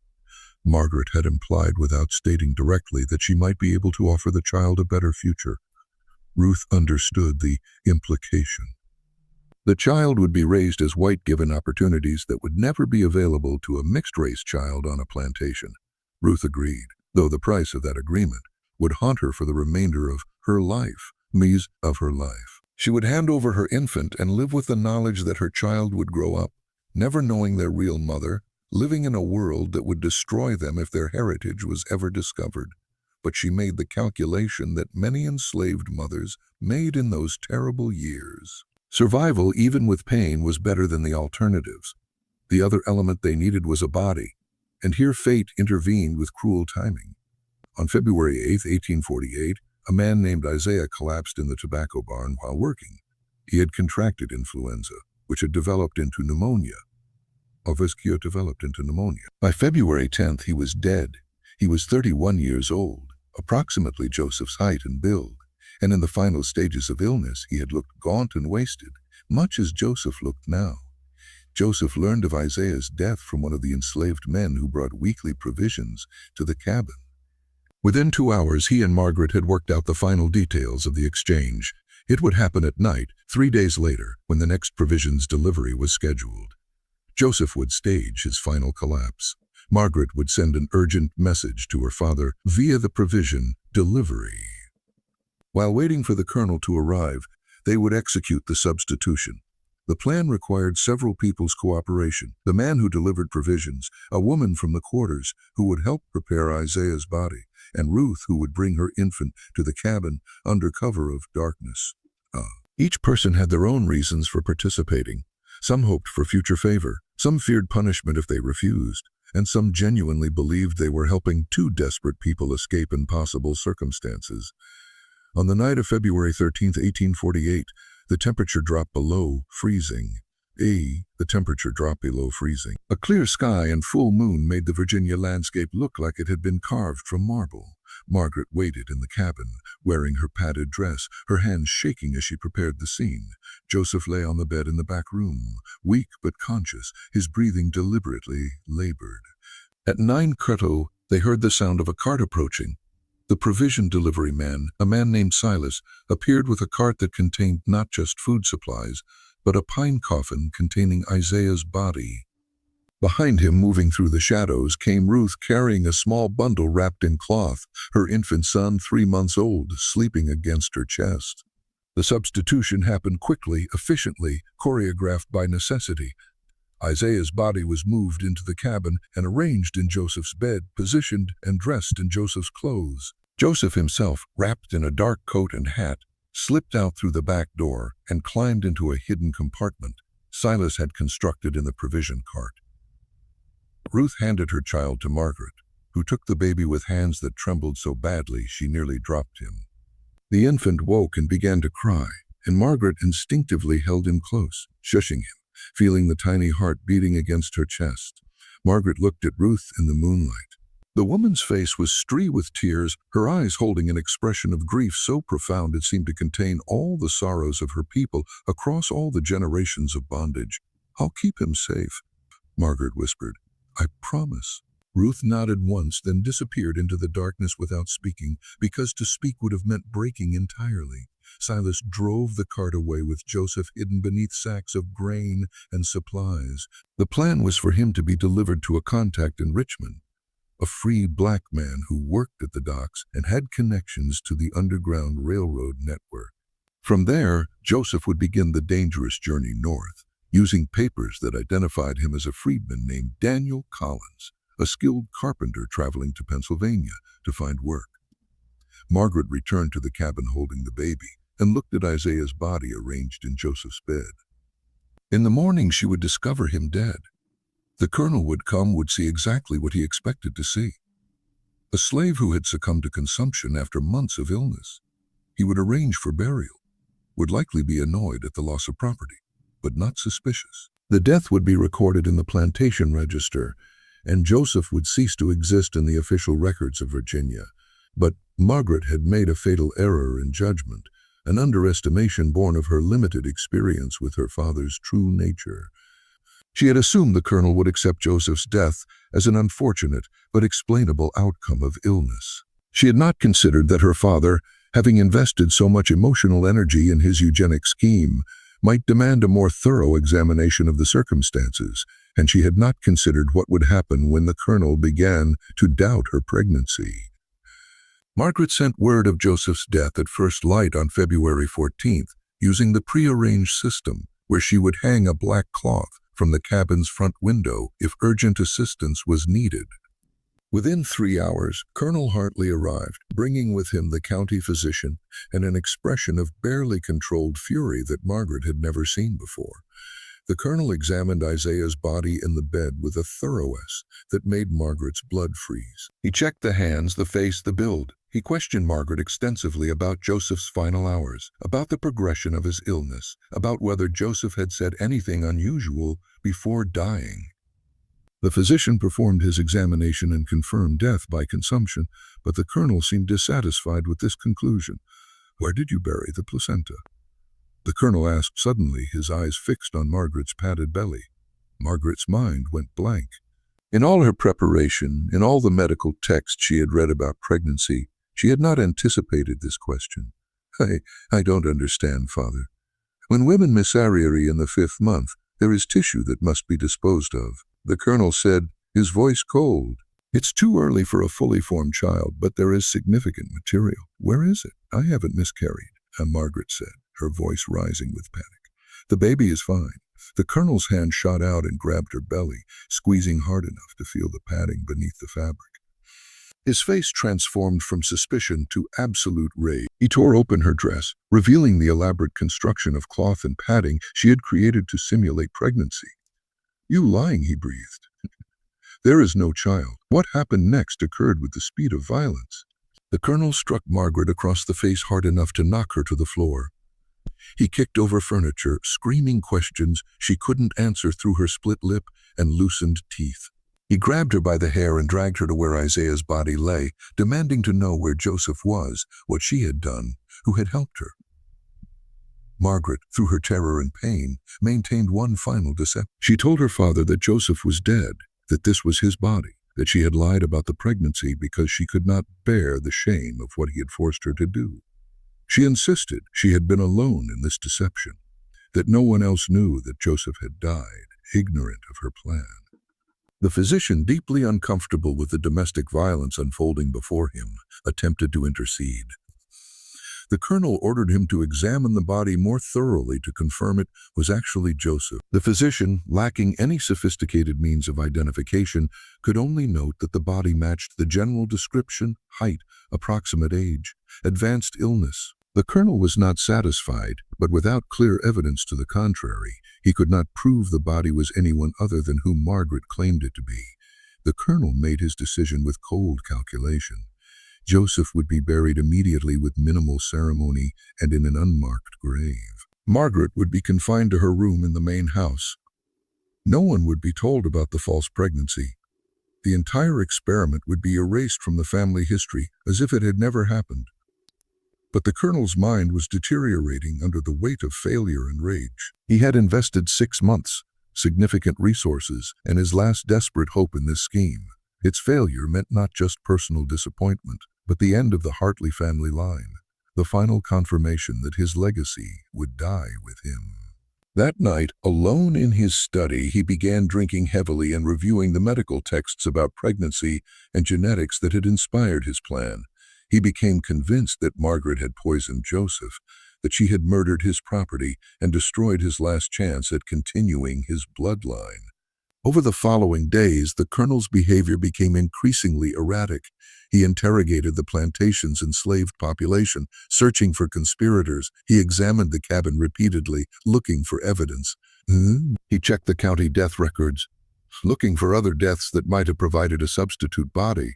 Margaret had implied without stating directly that she might be able to offer the child a better future. Ruth understood the implication. The child would be raised as white, given opportunities that would never be available to a mixed-race child on a plantation. Ruth agreed, though the price of that agreement would haunt her for the remainder of her life. She would hand over her infant and live with the knowledge that her child would grow up, never knowing their real mother, living in a world that would destroy them if their heritage was ever discovered. But she made the calculation that many enslaved mothers made in those terrible years. Survival, even with pain, was better than the alternatives. The other element they needed was a body, and here fate intervened with cruel timing. On February 8, 1848, a man named Isaiah collapsed in the tobacco barn while working. He had contracted influenza, which had developed into pneumonia. By February 10th, he was dead. He was 31 years old, approximately Joseph's height and build, and in the final stages of illness, he had looked gaunt and wasted, much as Joseph looked now. Joseph learned of Isaiah's death from one of the enslaved men who brought weekly provisions to the cabin. Within 2 hours, he and Margaret had worked out the final details of the exchange. It would happen at night, 3 days later, when the next provisions delivery was scheduled. Joseph would stage his final collapse. Margaret would send an urgent message to her father via the provision delivery. While waiting for the colonel to arrive, they would execute the substitution. The plan required several people's cooperation: the man who delivered provisions, a woman from the quarters who would help prepare Isaiah's body, and Ruth who would bring her infant to the cabin under cover of darkness. Each person had their own reasons for participating. Some hoped for future favor, some feared punishment if they refused, and some genuinely believed they were helping two desperate people escape impossible circumstances. On the night of February 13, 1848, the temperature dropped below freezing. The temperature dropped below freezing. A clear sky and full moon made the Virginia landscape look like it had been carved from marble. Margaret waited in the cabin, wearing her padded dress, her hands shaking as she prepared the scene. Joseph lay on the bed in the back room, weak but conscious, his breathing deliberately labored. At 9:00, they heard the sound of a cart approaching. The provision delivery man, a man named Silas, appeared with a cart that contained not just food supplies, but a pine coffin containing Isaiah's body. Behind him, moving through the shadows, came Ruth carrying a small bundle wrapped in cloth, her infant son, 3 months old, sleeping against her chest. The substitution happened quickly, efficiently, choreographed by necessity. Isaiah's body was moved into the cabin and arranged in Joseph's bed, positioned and dressed in Joseph's clothes. Joseph himself, wrapped in a dark coat and hat, slipped out through the back door and climbed into a hidden compartment Silas had constructed in the provision cart. Ruth handed her child to Margaret, who took the baby with hands that trembled so badly she nearly dropped him. The infant woke and began to cry, and Margaret instinctively held him close, shushing him, feeling the tiny heart beating against her chest. Margaret looked at Ruth in the moonlight. The woman's face was streaked with tears, her eyes holding an expression of grief so profound it seemed to contain all the sorrows of her people across all the generations of bondage. "I'll keep him safe," Margaret whispered. "I promise." Ruth nodded once, then disappeared into the darkness without speaking, because to speak would have meant breaking entirely. Silas drove the cart away with Joseph hidden beneath sacks of grain and supplies. The plan was for him to be delivered to a contact in Richmond, a free black man who worked at the docks and had connections to the Underground Railroad network. From there, Joseph would begin the dangerous journey north, using papers that identified him as a freedman named Daniel Collins, a skilled carpenter traveling to Pennsylvania to find work. Margaret returned to the cabin holding the baby and looked at Isaiah's body arranged in Joseph's bed. In the morning, she would discover him dead. The colonel would see exactly what he expected to see: a slave who had succumbed to consumption after months of illness. He would arrange for burial, would likely be annoyed at the loss of property, but not suspicious. The death would be recorded in the plantation register, and Joseph would cease to exist in the official records of Virginia. But Margaret had made a fatal error in judgment, an underestimation born of her limited experience with her father's true nature. She had assumed the colonel would accept Joseph's death as an unfortunate but explainable outcome of illness. She had not considered that her father, having invested so much emotional energy in his eugenic scheme, might demand a more thorough examination of the circumstances, and she had not considered what would happen when the colonel began to doubt her pregnancy. Margaret sent word of Joseph's death at first light on February 14th, using the prearranged system where she would hang a black cloth from the cabin's front window if urgent assistance was needed. Within 3 hours, Colonel Hartley arrived, bringing with him the county physician and an expression of barely controlled fury that Margaret had never seen before. The colonel examined Isaiah's body in the bed with a thoroughness that made Margaret's blood freeze. He checked the hands, the face, the build. He questioned Margaret extensively about Joseph's final hours, about the progression of his illness, about whether Joseph had said anything unusual before dying. The physician performed his examination and confirmed death by consumption, but the colonel seemed dissatisfied with this conclusion. "Where did you bury the placenta?" The colonel asked suddenly, his eyes fixed on Margaret's padded belly. Margaret's mind went blank. In all her preparation, in all the medical texts she had read about pregnancy, she had not anticipated this question. I don't understand, Father. When women miscarry in the 5th month, there is tissue that must be disposed of," the colonel said, his voice cold. "It's too early for a fully formed child, but there is significant material. Where is it?" "I haven't miscarried," Margaret said, her voice rising with panic. "The baby is fine." The colonel's hand shot out and grabbed her belly, squeezing hard enough to feel the padding beneath the fabric. His face transformed from suspicion to absolute rage. He tore open her dress, revealing the elaborate construction of cloth and padding she had created to simulate pregnancy. "You lying," he breathed. "There is no child." What happened next occurred with the speed of violence. The colonel struck Margaret across the face hard enough to knock her to the floor. He kicked over furniture, screaming questions she couldn't answer through her split lip and loosened teeth. He grabbed her by the hair and dragged her to where Isaiah's body lay, demanding to know where Joseph was, what she had done, who had helped her. Margaret, through her terror and pain, maintained one final deception. She told her father that Joseph was dead, that this was his body, that she had lied about the pregnancy because she could not bear the shame of what he had forced her to do. She insisted she had been alone in this deception, that no one else knew that Joseph had died, ignorant of her plan. The physician, deeply uncomfortable with the domestic violence unfolding before him, attempted to intercede. The colonel ordered him to examine the body more thoroughly to confirm it was actually Joseph. The physician, lacking any sophisticated means of identification, could only note that the body matched the general description: height, approximate age, advanced illness. The colonel was not satisfied, but without clear evidence to the contrary, he could not prove the body was anyone other than whom Margaret claimed it to be. The colonel made his decision with cold calculation. Joseph would be buried immediately with minimal ceremony and in an unmarked grave. Margaret would be confined to her room in the main house. No one would be told about the false pregnancy. The entire experiment would be erased from the family history as if it had never happened. But the colonel's mind was deteriorating under the weight of failure and rage. He had invested 6 months, significant resources, and his last desperate hope in this scheme. Its failure meant not just personal disappointment, but the end of the Hartley family line, the final confirmation that his legacy would die with him. That night, alone in his study, he began drinking heavily and reviewing the medical texts about pregnancy and genetics that had inspired his plan. He became convinced that Margaret had poisoned Joseph, that she had murdered his property and destroyed his last chance at continuing his bloodline. Over the following days, the colonel's behavior became increasingly erratic. He interrogated the plantation's enslaved population, searching for conspirators. He examined the cabin repeatedly, looking for evidence. He checked the county death records, looking for other deaths that might have provided a substitute body.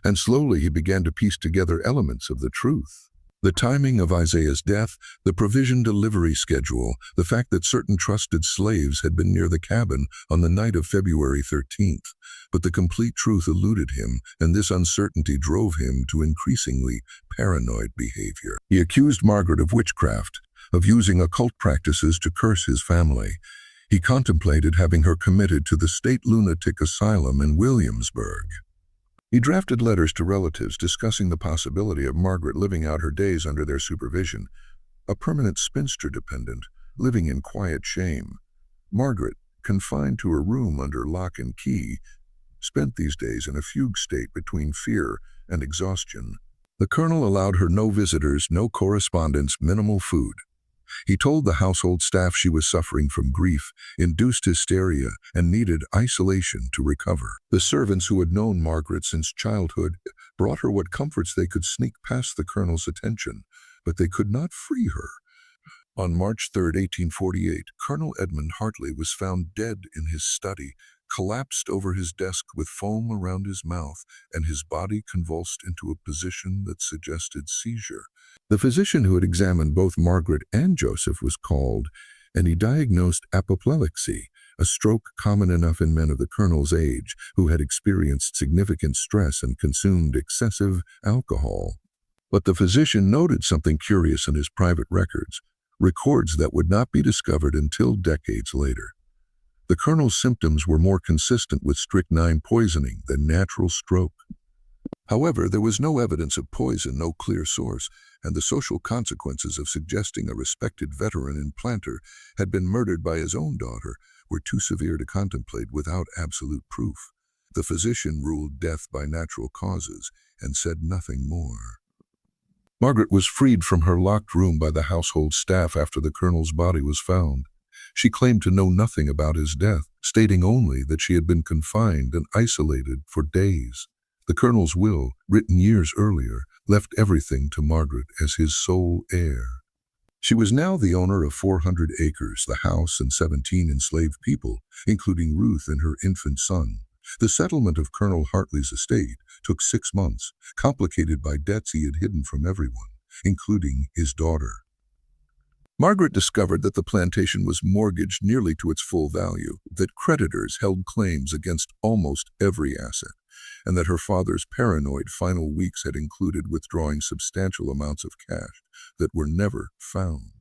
And slowly he began to piece together elements of the truth. The timing of Isaiah's death, the provision delivery schedule, the fact that certain trusted slaves had been near the cabin on the night of February 13th. But the complete truth eluded him, and this uncertainty drove him to increasingly paranoid behavior. He accused Margaret of witchcraft, of using occult practices to curse his family. He contemplated having her committed to the state lunatic asylum in Williamsburg. He drafted letters to relatives discussing the possibility of Margaret living out her days under their supervision, a permanent spinster dependent, living in quiet shame. Margaret, confined to her room under lock and key, spent these days in a fugue state between fear and exhaustion. The colonel allowed her no visitors, no correspondence, minimal food. He told the household staff she was suffering from grief, induced hysteria, and needed isolation to recover. The servants who had known Margaret since childhood brought her what comforts they could sneak past the colonel's attention, but they could not free her. On March 3, 1848, Colonel Edmund Hartley was found dead in his study, collapsed over his desk with foam around his mouth, and his body convulsed into a position that suggested seizure. The physician who had examined both Margaret and Joseph was called, and he diagnosed apoplexy, a stroke common enough in men of the colonel's age who had experienced significant stress and consumed excessive alcohol. But the physician noted something curious in his private records that would not be discovered until decades later. The colonel's symptoms were more consistent with strychnine poisoning than natural stroke. However, there was no evidence of poison, no clear source, and the social consequences of suggesting a respected veteran and planter had been murdered by his own daughter were too severe to contemplate without absolute proof. The physician ruled death by natural causes and said nothing more. Margaret was freed from her locked room by the household staff after the colonel's body was found. She claimed to know nothing about his death, stating only that she had been confined and isolated for days. The colonel's will, written years earlier, left everything to Margaret as his sole heir. She was now the owner of 400 acres, the house, and 17 enslaved people, including Ruth and her infant son. The settlement of Colonel Hartley's estate took 6 months, complicated by debts he had hidden from everyone, including his daughter. Margaret discovered that the plantation was mortgaged nearly to its full value, that creditors held claims against almost every asset, and that her father's paranoid final weeks had included withdrawing substantial amounts of cash that were never found.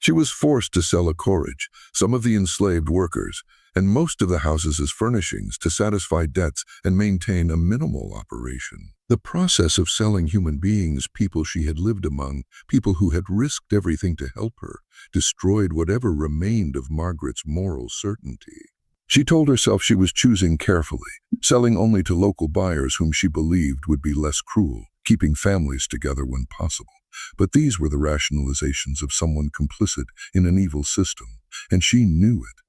She was forced to sell a corrage, some of the enslaved workers, and most of the houses as furnishings to satisfy debts and maintain a minimal operation. The process of selling human beings, people she had lived among, people who had risked everything to help her, destroyed whatever remained of Margaret's moral certainty. She told herself she was choosing carefully, selling only to local buyers whom she believed would be less cruel, keeping families together when possible. But these were the rationalizations of someone complicit in an evil system, and she knew it.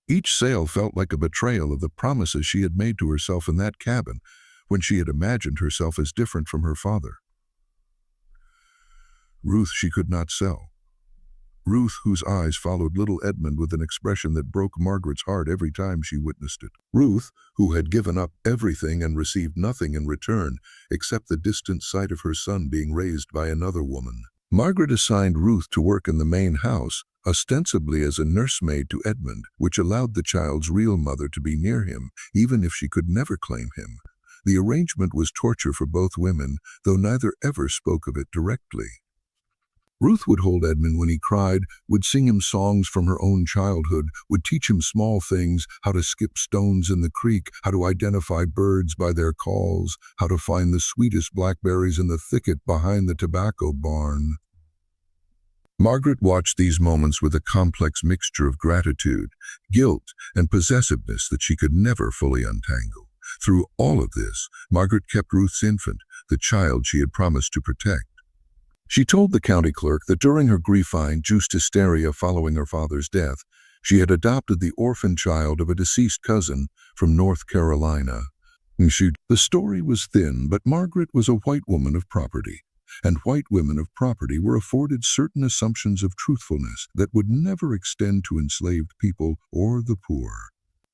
Each sale felt like a betrayal of the promises she had made to herself in that cabin when she had imagined herself as different from her father. Ruth she could not sell. Ruth, whose eyes followed little Edmund with an expression that broke Margaret's heart every time she witnessed it. Ruth, who had given up everything and received nothing in return except the distant sight of her son being raised by another woman. Margaret assigned Ruth to work in the main house, ostensibly as a nursemaid to Edmund, which allowed the child's real mother to be near him, even if she could never claim him. The arrangement was torture for both women, though neither ever spoke of it directly. Ruth would hold Edmund when he cried, would sing him songs from her own childhood, would teach him small things, how to skip stones in the creek, how to identify birds by their calls, how to find the sweetest blackberries in the thicket behind the tobacco barn. Margaret watched these moments with a complex mixture of gratitude, guilt, and possessiveness that she could never fully untangle. Through all of this, Margaret kept Ruth's infant, the child she had promised to protect. She told the county clerk that during her grief-induced hysteria following her father's death, she had adopted the orphan child of a deceased cousin from North Carolina. The story was thin, but Margaret was a white woman of property, and white women of property were afforded certain assumptions of truthfulness that would never extend to enslaved people or the poor.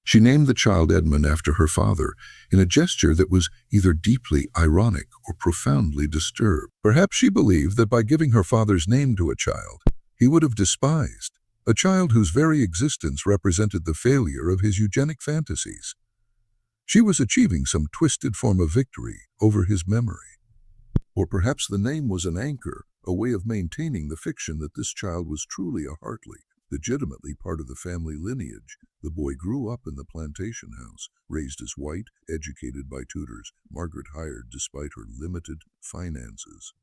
She named the child Edmund after her father, in a gesture that was either deeply ironic or profoundly disturbed. Perhaps she believed that by giving her father's name to a child, he would have despised, a child whose very existence represented the failure of his eugenic fantasies. She was achieving some twisted form of victory over his memory. Or perhaps the name was an anchor, a way of maintaining the fiction that this child was truly a Hartley, legitimately part of the family lineage. The boy grew up in the plantation house, raised as white, educated by tutors Margaret hired despite her limited finances.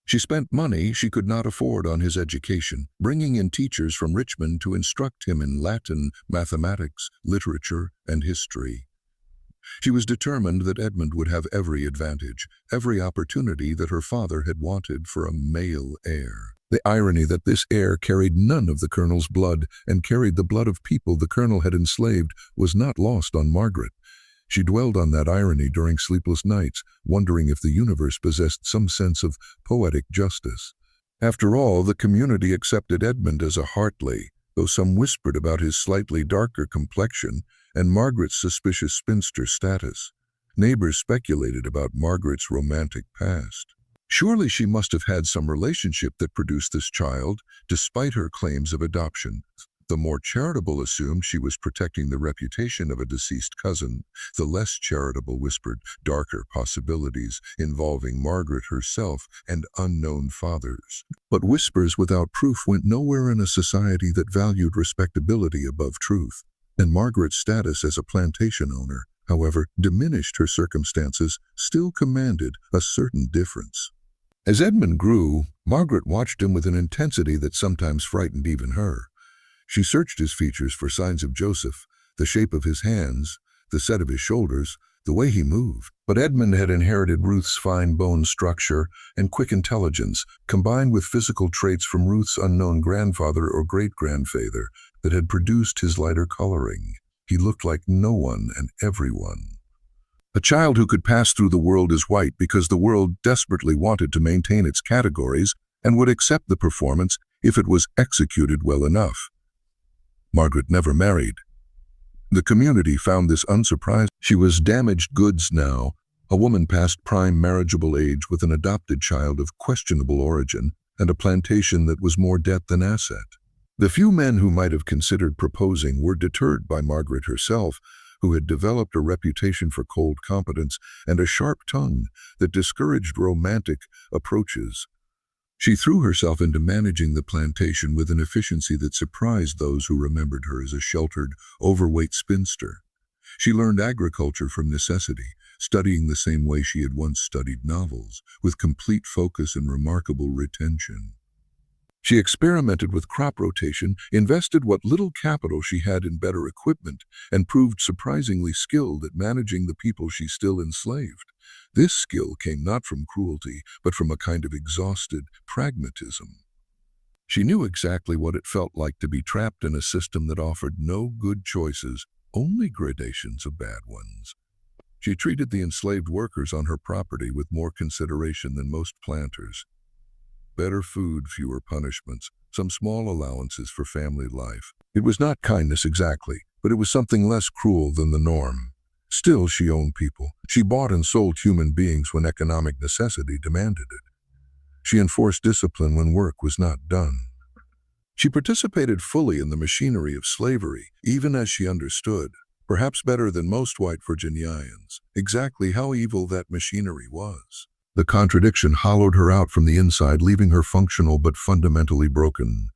She spent money she could not afford on his education, bringing in teachers from Richmond to instruct him in Latin, mathematics, literature, and history. She was determined that Edmund would have every advantage, every opportunity that her father had wanted for a male heir. The irony that this heir carried none of the colonel's blood and carried the blood of people the colonel had enslaved was not lost on Margaret. She dwelled on that irony during sleepless nights, wondering if the universe possessed some sense of poetic justice. After all, the community accepted Edmund as a Hartley, though some whispered about his slightly darker complexion and Margaret's suspicious spinster status. Neighbors speculated about Margaret's romantic past. Surely she must have had some relationship that produced this child, despite her claims of adoption. The more charitable assumed she was protecting the reputation of a deceased cousin. The less charitable whispered darker possibilities involving Margaret herself and unknown fathers. But whispers without proof went nowhere in a society that valued respectability above truth. And Margaret's status as a plantation owner, however diminished her circumstances, still commanded a certain difference. As Edmund grew, Margaret watched him with an intensity that sometimes frightened even her. She searched his features for signs of Joseph, the shape of his hands, the set of his shoulders, the way he moved. But Edmund had inherited Ruth's fine bone structure and quick intelligence, combined with physical traits from Ruth's unknown grandfather or great-grandfather that had produced his lighter coloring. He looked like no one and everyone. A child who could pass through the world as white because the world desperately wanted to maintain its categories and would accept the performance if it was executed well enough. Margaret never married. The community found this unsurprising. She was damaged goods now, a woman past prime marriageable age with an adopted child of questionable origin and a plantation that was more debt than asset. The few men who might have considered proposing were deterred by Margaret herself, who had developed a reputation for cold competence and a sharp tongue that discouraged romantic approaches. She threw herself into managing the plantation with an efficiency that surprised those who remembered her as a sheltered, overweight spinster. She learned agriculture from necessity, studying the same way she had once studied novels, with complete focus and remarkable retention. She experimented with crop rotation, invested what little capital she had in better equipment, and proved surprisingly skilled at managing the people she still enslaved. This skill came not from cruelty, but from a kind of exhausted pragmatism. She knew exactly what it felt like to be trapped in a system that offered no good choices, only gradations of bad ones. She treated the enslaved workers on her property with more consideration than most planters. Better food, fewer punishments, some small allowances for family life. It was not kindness exactly, but it was something less cruel than the norm. Still, she owned people. She bought and sold human beings when economic necessity demanded it. She enforced discipline when work was not done. She participated fully in the machinery of slavery, even as she understood, perhaps better than most white Virginians, exactly how evil that machinery was. The contradiction hollowed her out from the inside, leaving her functional but fundamentally broken.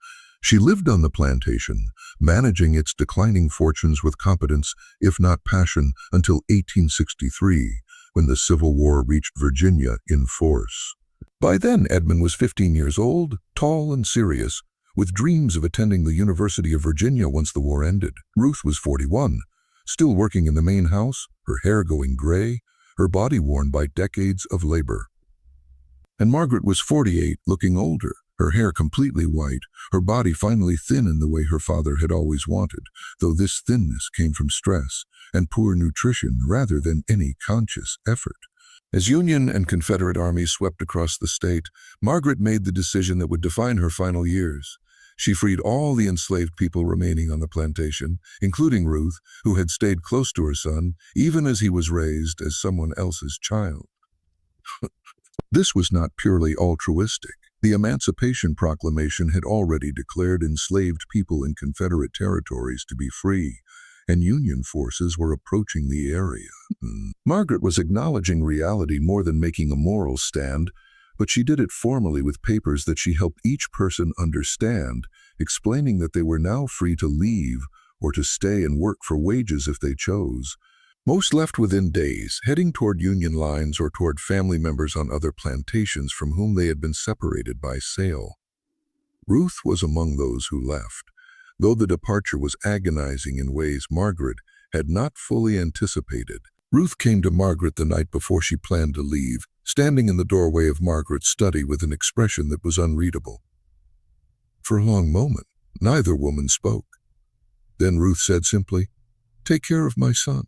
She lived on the plantation, managing its declining fortunes with competence, if not passion, until 1863, when the Civil War reached Virginia in force. By then, Edmund was 15 years old, tall and serious, with dreams of attending the University of Virginia once the war ended. Ruth was 41, still working in the main house, her hair going gray, her body worn by decades of labor. And Margaret was 48, looking older, her hair completely white, her body finally thin in the way her father had always wanted, though this thinness came from stress and poor nutrition rather than any conscious effort. As Union and Confederate armies swept across the state, Margaret made the decision that would define her final years. She freed all the enslaved people remaining on the plantation, including Ruth, who had stayed close to her son, even as he was raised as someone else's child. This was not purely altruistic. The Emancipation Proclamation had already declared enslaved people in Confederate territories to be free, and Union forces were approaching the area. Margaret was acknowledging reality more than making a moral stand, but she did it formally with papers that she helped each person understand, explaining that they were now free to leave or to stay and work for wages if they chose. Most left within days, heading toward Union lines or toward family members on other plantations from whom they had been separated by sale. Ruth was among those who left, though the departure was agonizing in ways Margaret had not fully anticipated. Ruth came to Margaret the night before she planned to leave, standing in the doorway of Margaret's study with an expression that was unreadable. For a long moment, neither woman spoke. Then Ruth said simply, "Take care of my son."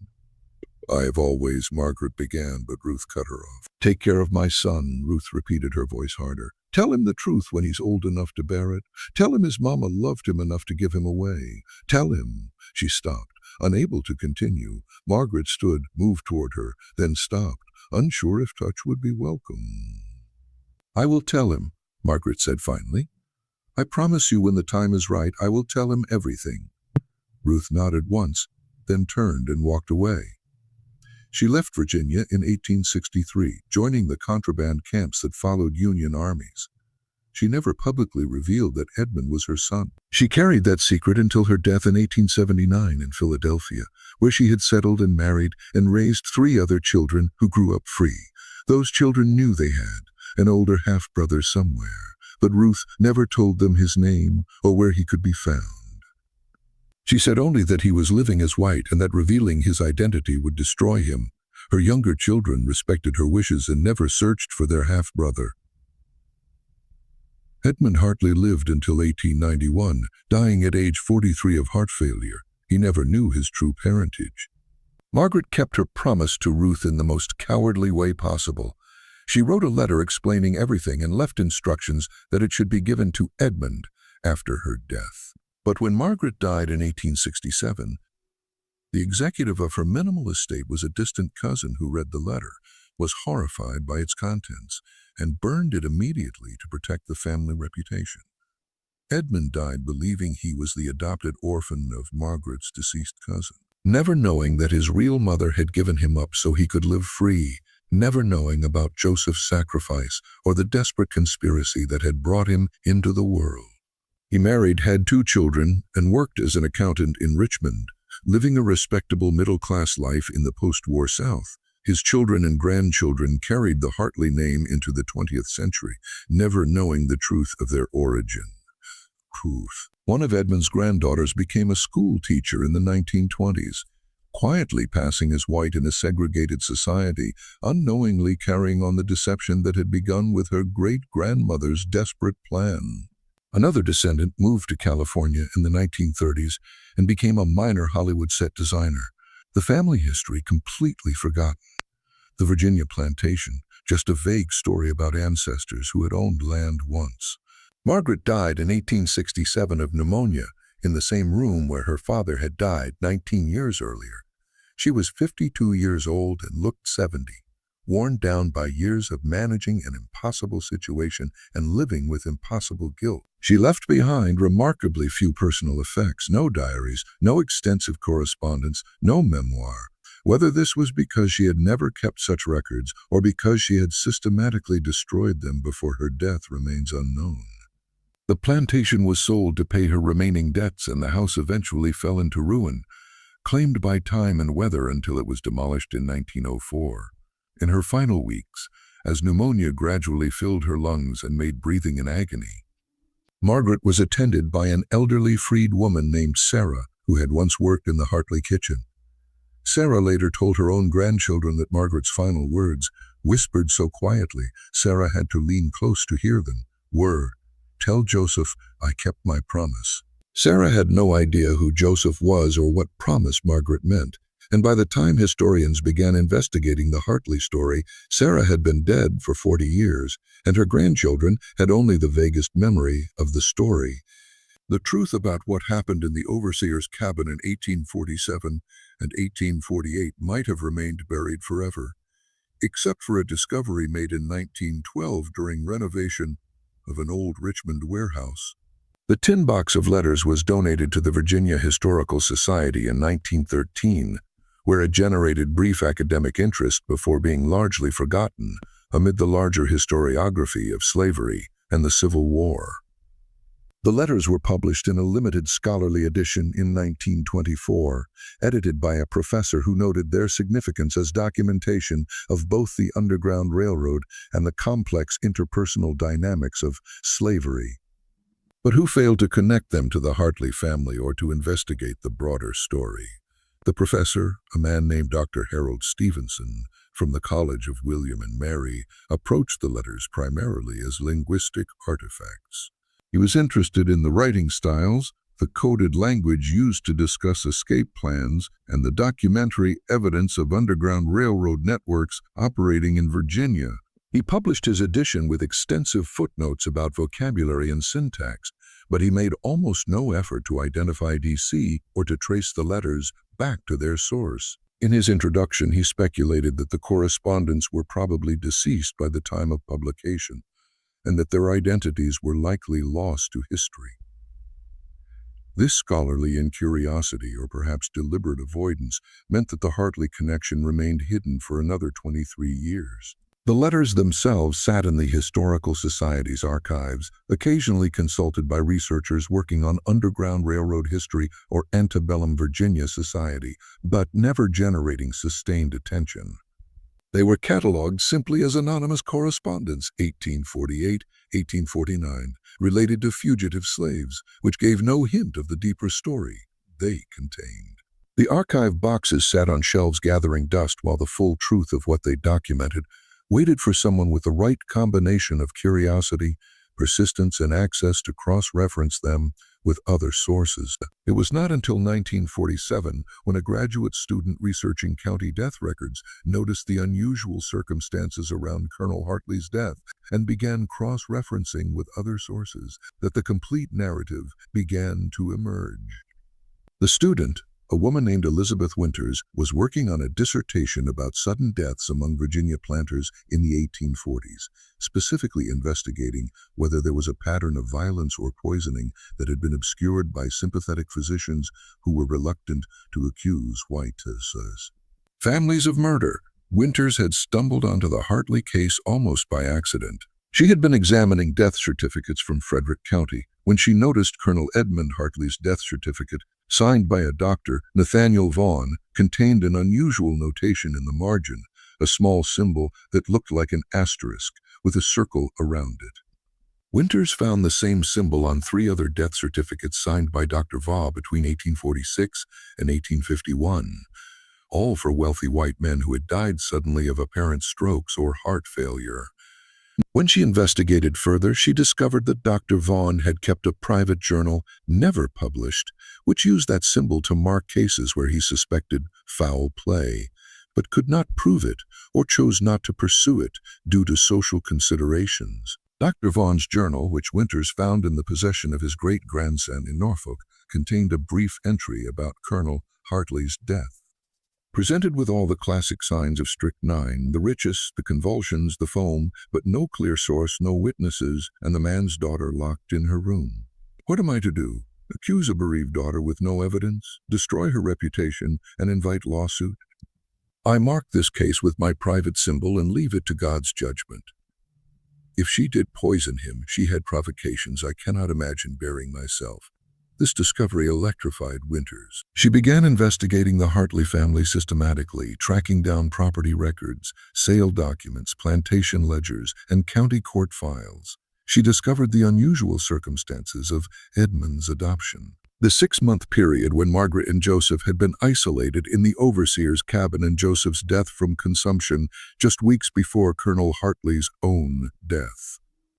"I have always," Margaret began, but Ruth cut her off. "Take care of my son," Ruth repeated, her voice harder. "Tell him the truth when he's old enough to bear it. Tell him his mama loved him enough to give him away. Tell him." She stopped, unable to continue. Margaret stood, moved toward her, then stopped, unsure if touch would be welcome. "I will tell him," Margaret said finally. "I promise you when the time is right, I will tell him everything." Ruth nodded once, then turned and walked away. She left Virginia in 1863, joining the contraband camps that followed Union armies. She never publicly revealed that Edmund was her son. She carried that secret until her death in 1879 in Philadelphia, where she had settled and married and raised 3 other children who grew up free. Those children knew they had an older half-brother somewhere, but Ruth never told them his name or where he could be found. She said only that he was living as white and that revealing his identity would destroy him. Her younger children respected her wishes and never searched for their half-brother. Edmund Hartley lived until 1891, dying at age 43 of heart failure. He never knew his true parentage. Margaret kept her promise to Ruth in the most cowardly way possible. She wrote a letter explaining everything and left instructions that it should be given to Edmund after her death. But when Margaret died in 1867, the executive of her minimal estate was a distant cousin who read the letter, was horrified by its contents, and burned it immediately to protect the family reputation. Edmund died believing he was the adopted orphan of Margaret's deceased cousin, never knowing that his real mother had given him up so he could live free, never knowing about Joseph's sacrifice or the desperate conspiracy that had brought him into the world. He married, had 2 children, and worked as an accountant in Richmond, living a respectable middle-class life in the post-war South. His children and grandchildren carried the Hartley name into the 20th century, never knowing the truth of their origin. Ruth, one of Edmund's granddaughters, became a school teacher in the 1920s, quietly passing as white in a segregated society, unknowingly carrying on the deception that had begun with her great-grandmother's desperate plan. Another descendant moved to California in the 1930s and became a minor Hollywood set designer. The family history completely forgotten. The Virginia plantation, just a vague story about ancestors who had owned land once. Margaret died in 1867 of pneumonia in the same room where her father had died 19 years earlier. She was 52 years old and looked 70, worn down by years of managing an impossible situation and living with impossible guilt. She left behind remarkably few personal effects, no diaries, no extensive correspondence, no memoir. Whether this was because she had never kept such records or because she had systematically destroyed them before her death remains unknown. The plantation was sold to pay her remaining debts, and the house eventually fell into ruin, claimed by time and weather until it was demolished in 1904. In her final weeks, as pneumonia gradually filled her lungs and made breathing an agony, Margaret was attended by an elderly freed woman named Sarah, who had once worked in the Hartley kitchen. Sarah later told her own grandchildren that Margaret's final words, whispered so quietly Sarah had to lean close to hear them, were, "Tell Joseph I kept my promise." Sarah had no idea who Joseph was or what promise Margaret meant, and by the time historians began investigating the Hartley story, Sarah had been dead for 40 years, and her grandchildren had only the vaguest memory of the story. The truth about what happened in the overseer's cabin in 1847 and 1848 might have remained buried forever, except for a discovery made in 1912 during renovation of an old Richmond warehouse. The tin box of letters was donated to the Virginia Historical Society in 1913, where it generated brief academic interest before being largely forgotten amid the larger historiography of slavery and the Civil War. The letters were published in a limited scholarly edition in 1924, edited by a professor who noted their significance as documentation of both the Underground Railroad and the complex interpersonal dynamics of slavery, but who failed to connect them to the Hartley family or to investigate the broader story. The professor, a man named Dr. Harold Stevenson from the College of William and Mary, approached the letters primarily as linguistic artifacts. He was interested in the writing styles, the coded language used to discuss escape plans, and the documentary evidence of Underground Railroad networks operating in Virginia. He published his edition with extensive footnotes about vocabulary and syntax, but he made almost no effort to identify DC or to trace the letters back to their source. In his introduction, he speculated that the correspondents were probably deceased by the time of publication, and that their identities were likely lost to history. This scholarly incuriosity, or perhaps deliberate avoidance, meant that the Hartley connection remained hidden for another 23 years. The letters themselves sat in the Historical Society's archives, occasionally consulted by researchers working on Underground Railroad history or antebellum Virginia society, but never generating sustained attention. They were catalogued simply as anonymous correspondence, 1848, 1849, related to fugitive slaves, which gave no hint of the deeper story they contained. The archive boxes sat on shelves gathering dust while the full truth of what they documented waited for someone with the right combination of curiosity, persistence, and access to cross-reference them with other sources. It was not until 1947 when a graduate student researching county death records noticed the unusual circumstances around Colonel Hartley's death and began cross-referencing with other sources that the complete narrative began to emerge. The student, a woman named Elizabeth Winters, was working on a dissertation about sudden deaths among Virginia planters in the 1840s, specifically investigating whether there was a pattern of violence or poisoning that had been obscured by sympathetic physicians who were reluctant to accuse whites. Families of murder. Winters had stumbled onto the Hartley case almost by accident. She had been examining death certificates from Frederick County when she noticed Colonel Edmund Hartley's death certificate, signed by a Dr. Nathaniel Vaughn, contained an unusual notation in the margin, a small symbol that looked like an asterisk with a circle around it. Winters found the same symbol on 3 other death certificates signed by Dr. Vaughn between 1846 and 1851, all for wealthy white men who had died suddenly of apparent strokes or heart failure. When she investigated further, she discovered that Dr. Vaughn had kept a private journal, never published, which used that symbol to mark cases where he suspected foul play, but could not prove it or chose not to pursue it due to social considerations. Dr. Vaughn's journal, which Winters found in the possession of his great-grandson in Norfolk, contained a brief entry about Colonel Hartley's death. Presented with all the classic signs of strychnine, the riches, the convulsions, the foam, but no clear source, no witnesses, and the man's daughter locked in her room. What am I to do? Accuse a bereaved daughter with no evidence, destroy her reputation, and invite lawsuit? I mark this case with my private symbol and leave it to God's judgment. If she did poison him, she had provocations I cannot imagine bearing myself. This discovery electrified Winters. She began investigating the Hartley family systematically, tracking down property records, sale documents, plantation ledgers, and county court files. She discovered the unusual circumstances of Edmund's adoption. The 6-month period when Margaret and Joseph had been isolated in the overseer's cabin and Joseph's death from consumption just weeks before Colonel Hartley's own death.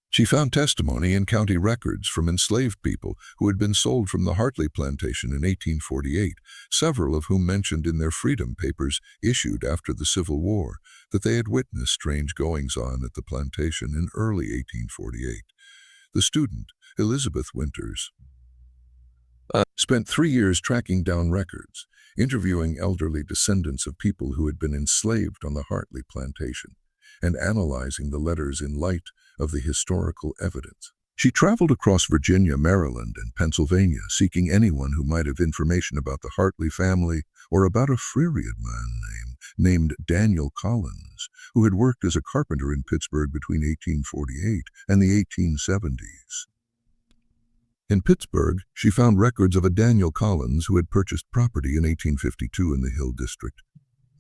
She found testimony in county records from enslaved people who had been sold from the Hartley plantation in 1848, several of whom mentioned in their freedom papers issued after the Civil War that they had witnessed strange goings-on at the plantation in early 1848. The student, Elizabeth Winters, spent 3 years tracking down records, interviewing elderly descendants of people who had been enslaved on the Hartley plantation, and analyzing the letters in light of the historical evidence. She traveled across Virginia, Maryland, and Pennsylvania, seeking anyone who might have information about the Hartley family or about a Freeriad man named Daniel Collins, who had worked as a carpenter in Pittsburgh between 1848 and the 1870s. In Pittsburgh, she found records of a Daniel Collins who had purchased property in 1852 in the Hill District,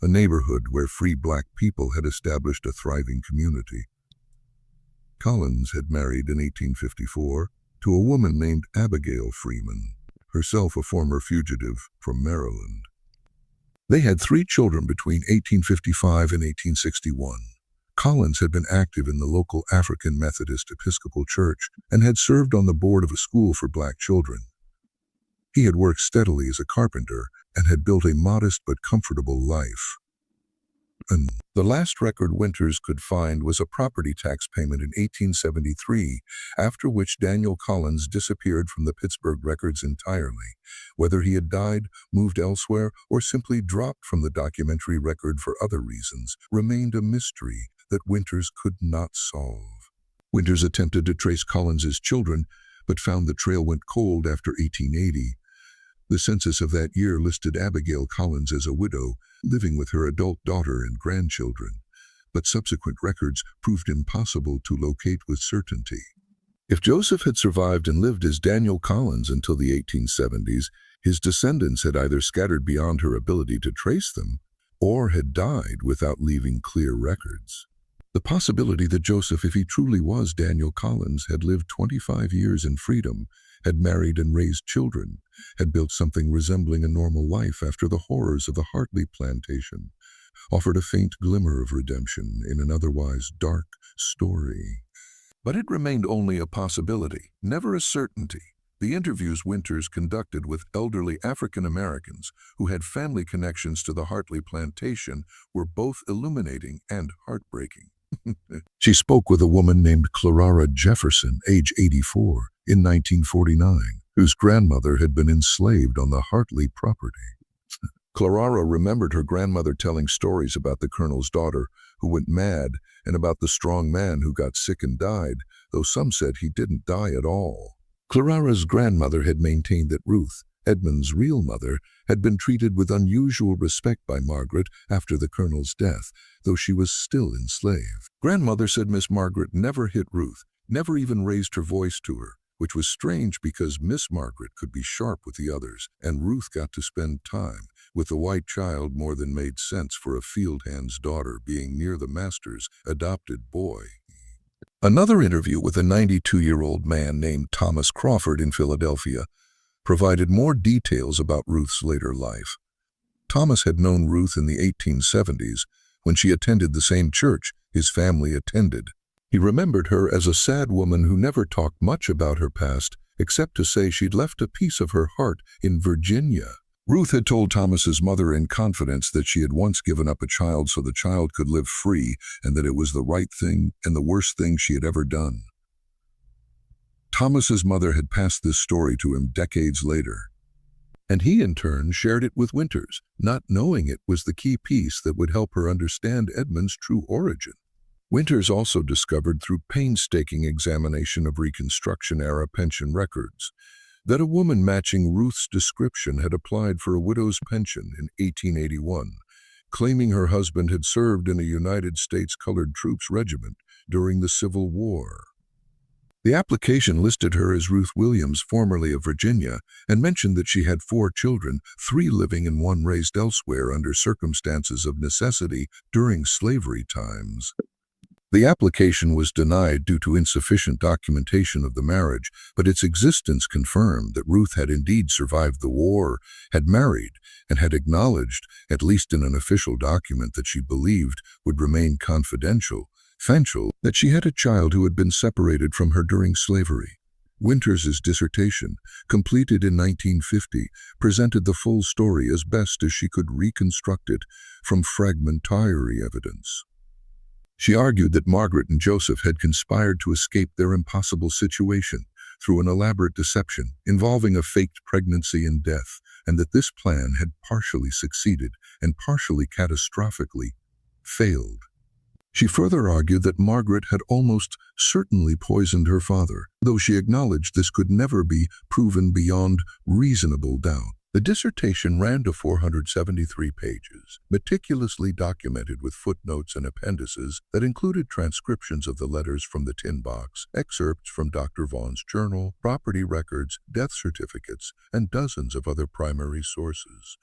a neighborhood where free black people had established a thriving community. Collins had married in 1854 to a woman named Abigail Freeman, herself a former fugitive from Maryland. They had 3 children between 1855 and 1861. Collins had been active in the local African Methodist Episcopal Church and had served on the board of a school for black children. He had worked steadily as a carpenter and had built a modest but comfortable life. And the last record Winters could find was a property tax payment in 1873, after which Daniel Collins disappeared from the Pittsburgh records entirely. Whether he had died, moved elsewhere, or simply dropped from the documentary record for other reasons remained a mystery that Winters could not solve. Winters attempted to trace Collins's children, but found the trail went cold after 1880. The census of that year listed Abigail Collins as a widow, living with her adult daughter and grandchildren, but subsequent records proved impossible to locate with certainty. If Joseph had survived and lived as Daniel Collins until the 1870s, his descendants had either scattered beyond her ability to trace them, or had died without leaving clear records. The possibility that Joseph, if he truly was Daniel Collins, had lived 25 years in freedom had married and raised children, had built something resembling a normal life after the horrors of the Hartley plantation, offered a faint glimmer of redemption in an otherwise dark story. But it remained only a possibility, never a certainty. The interviews Winters conducted with elderly African Americans who had family connections to the Hartley plantation were both illuminating and heartbreaking. She spoke with a woman named Clara Jefferson, age 84, in 1949, whose grandmother had been enslaved on the Hartley property. Clara remembered her grandmother telling stories about the colonel's daughter who went mad and about the strong man who got sick and died, though some said he didn't die at all. Clara's grandmother had maintained that Ruth, Edmund's real mother, had been treated with unusual respect by Margaret after the colonel's death, though she was still enslaved. Grandmother said Miss Margaret never hit Ruth, never even raised her voice to her, which was strange because Miss Margaret could be sharp with the others, and Ruth got to spend time with the white child more than made sense for a field hand's daughter being near the master's adopted boy. Another interview with a 92-year-old man named Thomas Crawford in Philadelphia provided more details about Ruth's later life. Thomas had known Ruth in the 1870s when she attended the same church his family attended. He remembered her as a sad woman who never talked much about her past, except to say she'd left a piece of her heart in Virginia. Ruth had told Thomas's mother in confidence that she had once given up a child so the child could live free and that it was the right thing and the worst thing she had ever done. Thomas's mother had passed this story to him decades later, and he in turn shared it with Winters, not knowing it was the key piece that would help her understand Edmund's true origin. Winters also discovered through painstaking examination of Reconstruction-era pension records that a woman matching Ruth's description had applied for a widow's pension in 1881, claiming her husband had served in a United States Colored Troops regiment during the Civil War. The application listed her as Ruth Williams, formerly of Virginia, and mentioned that she had 4 children, 3 living and 1 raised elsewhere under circumstances of necessity during slavery times. The application was denied due to insufficient documentation of the marriage, but its existence confirmed that Ruth had indeed survived the war, had married, and had acknowledged, at least in an official document that she believed would remain confidential, that she had a child who had been separated from her during slavery. Winters's dissertation, completed in 1950, presented the full story as best as she could reconstruct it from fragmentary evidence. She argued that Margaret and Joseph had conspired to escape their impossible situation through an elaborate deception involving a faked pregnancy and death, and that this plan had partially succeeded and partially catastrophically failed. She further argued that Margaret had almost certainly poisoned her father, though she acknowledged this could never be proven beyond reasonable doubt. The dissertation ran to 473 pages, meticulously documented with footnotes and appendices that included transcriptions of the letters from the tin box, excerpts from Dr. Vaughn's journal, property records, death certificates, and dozens of other primary sources.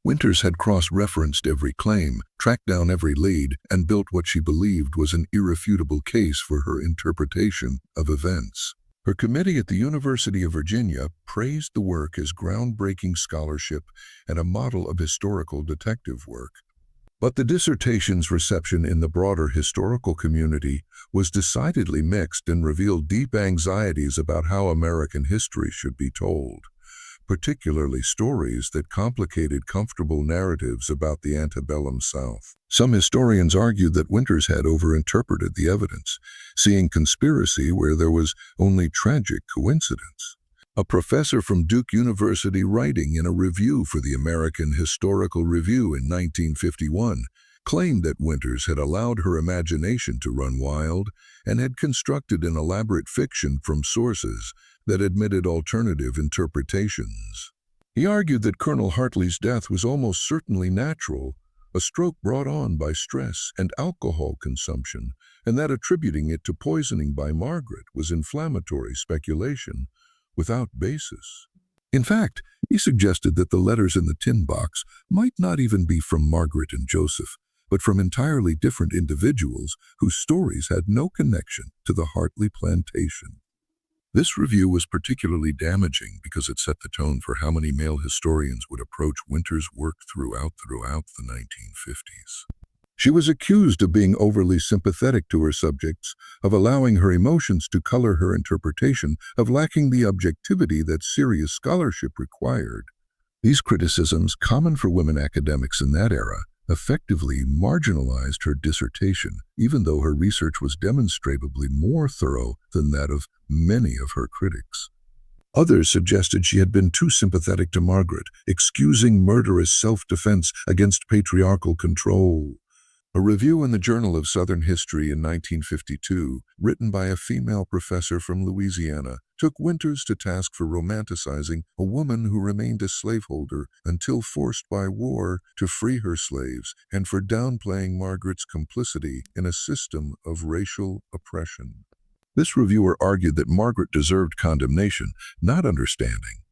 Winters had cross-referenced every claim, tracked down every lead, and built what she believed was an irrefutable case for her interpretation of events. Her committee at the University of Virginia praised the work as groundbreaking scholarship and a model of historical detective work. But the dissertation's reception in the broader historical community was decidedly mixed and revealed deep anxieties about how American history should be told, particularly stories that complicated comfortable narratives about the antebellum South. Some historians argued that Winters had overinterpreted the evidence, seeing conspiracy where there was only tragic coincidence. A professor from Duke University, writing in a review for the American Historical Review in 1951, claimed that Winters had allowed her imagination to run wild and had constructed an elaborate fiction from sources that admitted alternative interpretations. He argued that Colonel Hartley's death was almost certainly natural, a stroke brought on by stress and alcohol consumption, and that attributing it to poisoning by Margaret was inflammatory speculation without basis. In fact, he suggested that the letters in the tin box might not even be from Margaret and Joseph, but from entirely different individuals whose stories had no connection to the Hartley plantation. This review was particularly damaging because it set the tone for how many male historians would approach Winter's work throughout the 1950s. She was accused of being overly sympathetic to her subjects, of allowing her emotions to color her interpretation, of lacking the objectivity that serious scholarship required. These criticisms, common for women academics in that era, effectively marginalized her dissertation, even though her research was demonstrably more thorough than that of many of her critics. Others suggested she had been too sympathetic to Margaret, excusing murderous self-defense against patriarchal control. A review in the Journal of Southern History in 1952, written by a female professor from Louisiana, took Winters to task for romanticizing a woman who remained a slaveholder until forced by war to free her slaves, and for downplaying Margaret's complicity in a system of racial oppression. This reviewer argued that Margaret deserved condemnation, not understanding,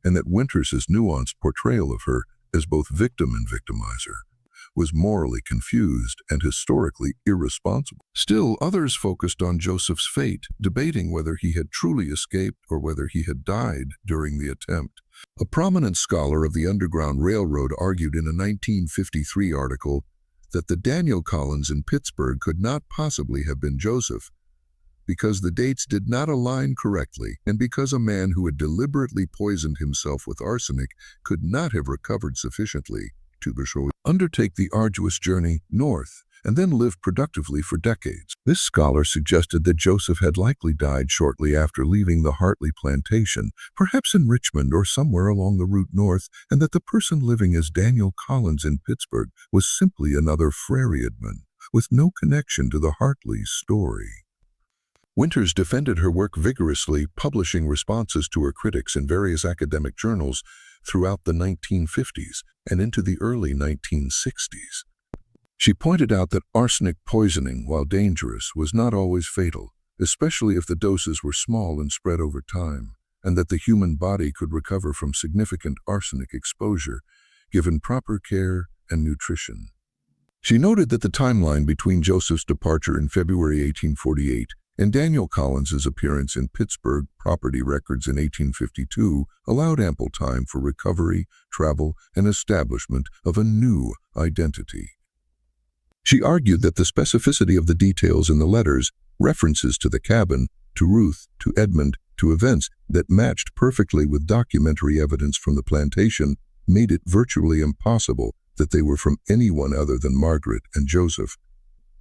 and that Winters' nuanced portrayal of her as both victim and victimizer was morally confused and historically irresponsible. Still, others focused on Joseph's fate, debating whether he had truly escaped or whether he had died during the attempt. A prominent scholar of the Underground Railroad argued in a 1953 article that the Daniel Collins in Pittsburgh could not possibly have been Joseph, because the dates did not align correctly, and because a man who had deliberately poisoned himself with arsenic could not have recovered sufficiently to undertake the arduous journey north and then live productively for decades. This scholar suggested that Joseph had likely died shortly after leaving the Hartley plantation, perhaps in Richmond or somewhere along the route north, and that the person living as Daniel Collins in Pittsburgh was simply another Frereidman with no connection to the Hartley story. Winters defended her work vigorously, publishing responses to her critics in various academic journals throughout the 1950s and into the early 1960s. She pointed out that arsenic poisoning, while dangerous, was not always fatal, especially if the doses were small and spread over time, and that the human body could recover from significant arsenic exposure, given proper care and nutrition. She noted that the timeline between Joseph's departure in February 1848 and Daniel Collins's appearance in Pittsburgh property records in 1852 allowed ample time for recovery, travel, and establishment of a new identity. She argued that the specificity of the details in the letters, references to the cabin, to Ruth, to Edmund, to events that matched perfectly with documentary evidence from the plantation, made it virtually impossible that they were from anyone other than Margaret and Joseph.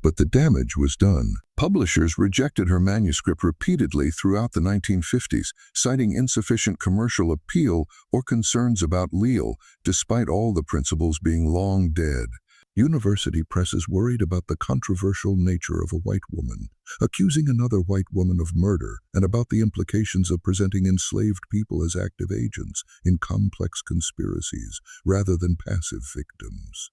But the damage was done. Publishers rejected her manuscript repeatedly throughout the 1950s, citing insufficient commercial appeal or concerns about Leal, despite all the principals being long dead. University presses worried about the controversial nature of a white woman, accusing another white woman of murder, and about the implications of presenting enslaved people as active agents in complex conspiracies rather than passive victims.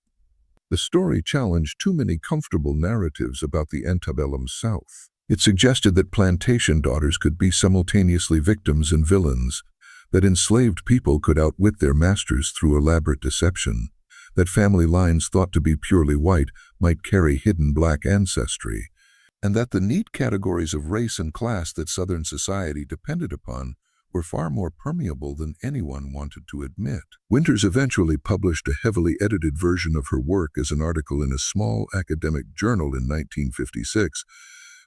The story challenged too many comfortable narratives about the antebellum South. It suggested that plantation daughters could be simultaneously victims and villains, that enslaved people could outwit their masters through elaborate deception, that family lines thought to be purely white might carry hidden black ancestry, and that the neat categories of race and class that Southern society depended upon were far more permeable than anyone wanted to admit. Winters eventually published a heavily edited version of her work as an article in a small academic journal in 1956,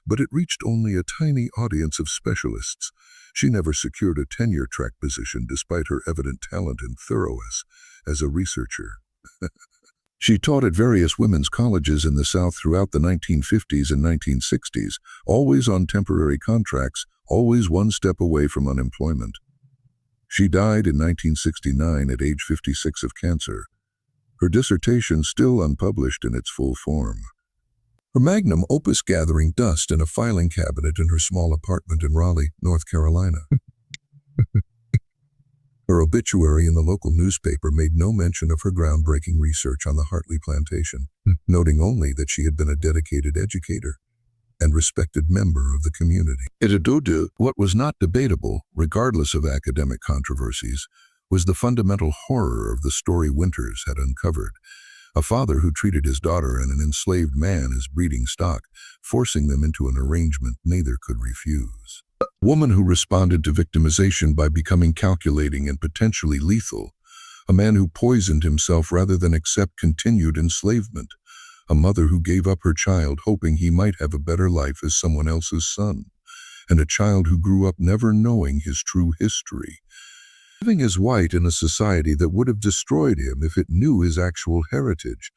but it reached only a tiny audience of specialists. She never secured a tenure-track position despite her evident talent and thoroughness as a researcher. She taught at various women's colleges in the South throughout the 1950s and 1960s, always on temporary contracts, always one step away from unemployment. She died in 1969 at age 56 of cancer, her dissertation still unpublished in its full form. Her magnum opus gathering dust in a filing cabinet in her small apartment in Raleigh, North Carolina. Her obituary in the local newspaper made no mention of her groundbreaking research on the Hartley plantation, noting only that she had been a dedicated educator and respected member of the community. What was not debatable, regardless of academic controversies, was the fundamental horror of the story Winters had uncovered. A father who treated his daughter and an enslaved man as breeding stock, forcing them into an arrangement neither could refuse. A woman who responded to victimization by becoming calculating and potentially lethal. A man who poisoned himself rather than accept continued enslavement. A mother who gave up her child hoping he might have a better life as someone else's son. And a child who grew up never knowing his true history. Living as white in a society that would have destroyed him if it knew his actual heritage.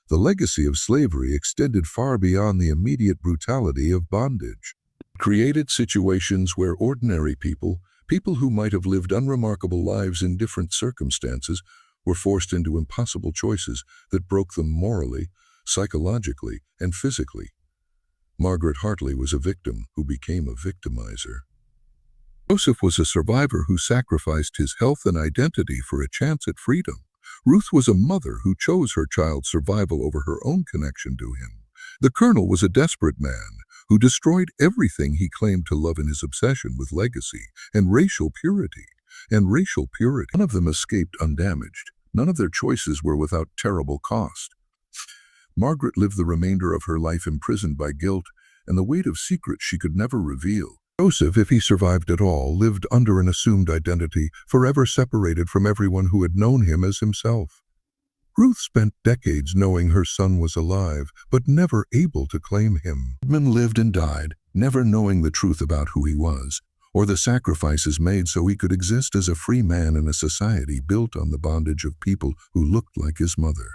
The legacy of slavery extended far beyond the immediate brutality of bondage. It created situations where ordinary people who might have lived unremarkable lives in different circumstances, were forced into impossible choices that broke them morally, psychologically, and physically. Margaret Hartley was a victim who became a victimizer. Joseph was a survivor who sacrificed his health and identity for a chance at freedom. Ruth was a mother who chose her child's survival over her own connection to him. The Colonel was a desperate man who destroyed everything he claimed to love in his obsession with legacy and racial purity. None of them escaped undamaged. None of their choices were without terrible cost. Margaret lived the remainder of her life imprisoned by guilt and the weight of secrets she could never reveal. Joseph, if he survived at all, lived under an assumed identity, forever separated from everyone who had known him as himself. Ruth spent decades knowing her son was alive, but never able to claim him. Edmund lived and died, never knowing the truth about who he was, or the sacrifices made so he could exist as a free man in a society built on the bondage of people who looked like his mother.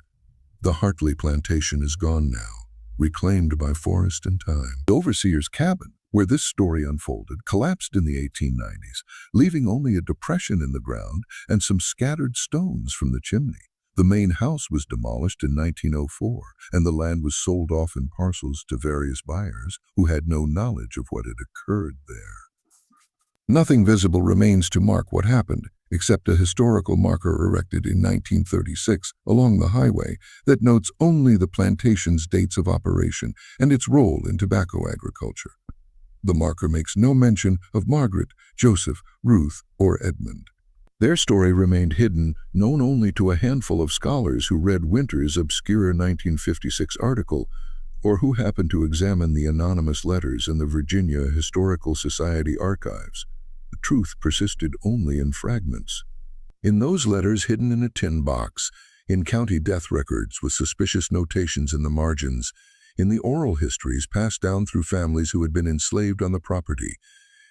The Hartley plantation is gone now, reclaimed by forest and time. The overseer's cabin, where this story unfolded, collapsed in the 1890s, leaving only a depression in the ground and some scattered stones from the chimney. The main house was demolished in 1904, and the land was sold off in parcels to various buyers who had no knowledge of what had occurred there. Nothing visible remains to mark what happened, except a historical marker erected in 1936 along the highway that notes only the plantation's dates of operation and its role in tobacco agriculture. The marker makes no mention of Margaret, Joseph, Ruth, or Edmund. Their story remained hidden, known only to a handful of scholars who read Winter's obscure 1956 article, or who happened to examine the anonymous letters in the Virginia Historical Society archives. The truth persisted only in fragments. In those letters hidden in a tin box, in county death records with suspicious notations in the margins, in the oral histories passed down through families who had been enslaved on the property,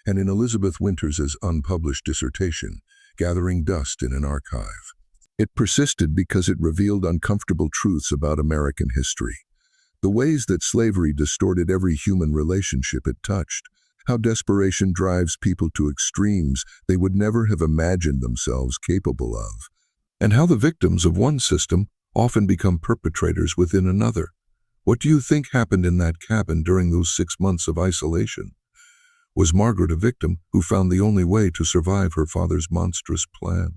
and in Elizabeth Winters's unpublished dissertation, gathering dust in an archive. It persisted because it revealed uncomfortable truths about American history. The ways that slavery distorted every human relationship it touched, how desperation drives people to extremes they would never have imagined themselves capable of, and how the victims of one system often become perpetrators within another. What do you think happened in that cabin during those 6 months of isolation? Was Margaret a victim who found the only way to survive her father's monstrous plan?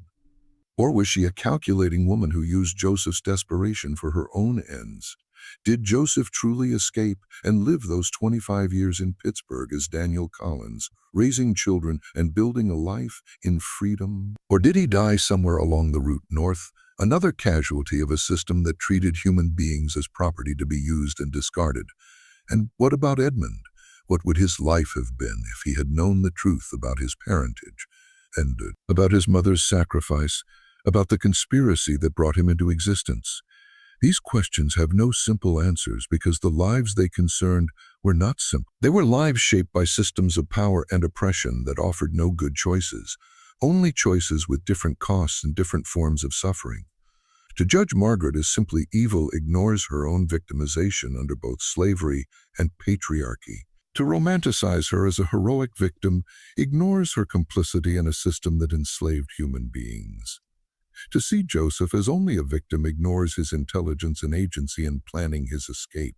Or was she a calculating woman who used Joseph's desperation for her own ends? Did Joseph truly escape and live those 25 years in Pittsburgh as Daniel Collins, raising children and building a life in freedom? Or did he die somewhere along the route north, another casualty of a system that treated human beings as property to be used and discarded? And what about Edmund? What would his life have been if he had known the truth about his parentage, and about his mother's sacrifice, about the conspiracy that brought him into existence? These questions have no simple answers because the lives they concerned were not simple. They were lives shaped by systems of power and oppression that offered no good choices, only choices with different costs and different forms of suffering. To judge Margaret as simply evil ignores her own victimization under both slavery and patriarchy. To romanticize her as a heroic victim ignores her complicity in a system that enslaved human beings. To see Joseph as only a victim ignores his intelligence and agency in planning his escape.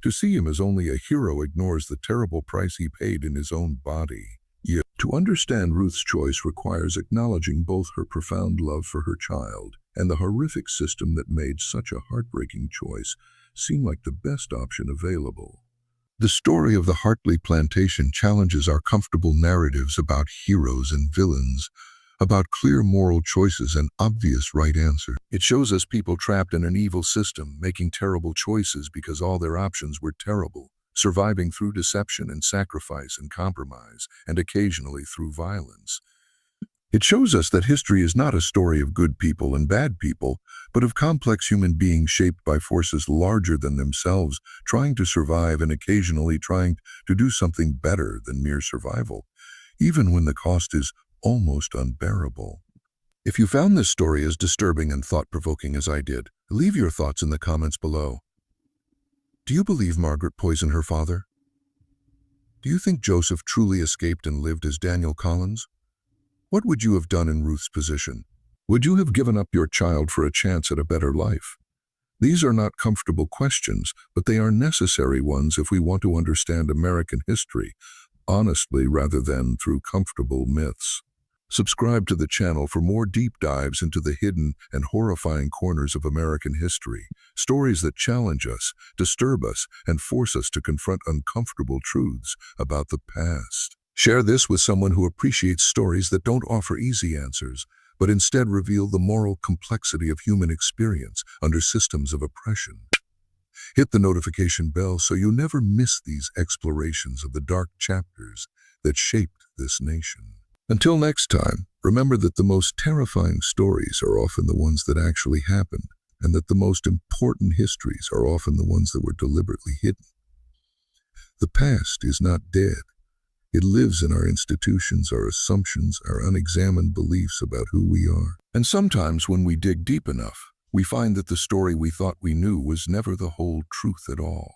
To see him as only a hero ignores the terrible price he paid in his own body. Yet, to understand Ruth's choice requires acknowledging both her profound love for her child and the horrific system that made such a heartbreaking choice seem like the best option available. The story of the Hartley plantation challenges our comfortable narratives about heroes and villains, about clear moral choices and obvious right answers. It shows us people trapped in an evil system, making terrible choices because all their options were terrible. surviving through deception and sacrifice and compromise, and occasionally through violence. It shows us that history is not a story of good people and bad people, but of complex human beings shaped by forces larger than themselves, trying to survive and occasionally trying to do something better than mere survival, even when the cost is almost unbearable. If you found this story as disturbing and thought-provoking as I did, leave your thoughts in the comments below. Do you believe Margaret poisoned her father? Do you think Joseph truly escaped and lived as Daniel Collins? What would you have done in Ruth's position? Would you have given up your child for a chance at a better life? These are not comfortable questions, but they are necessary ones if we want to understand American history, honestly rather than through comfortable myths. Subscribe to the channel for more deep dives into the hidden and horrifying corners of American history, stories that challenge us, disturb us, and force us to confront uncomfortable truths about the past. Share this with someone who appreciates stories that don't offer easy answers, but instead reveal the moral complexity of human experience under systems of oppression. Hit the notification bell so you never miss these explorations of the dark chapters that shaped this nation. Until next time, remember that the most terrifying stories are often the ones that actually happened, and that the most important histories are often the ones that were deliberately hidden. The past is not dead. It lives in our institutions, our assumptions, our unexamined beliefs about who we are. And sometimes when we dig deep enough, we find that the story we thought we knew was never the whole truth at all.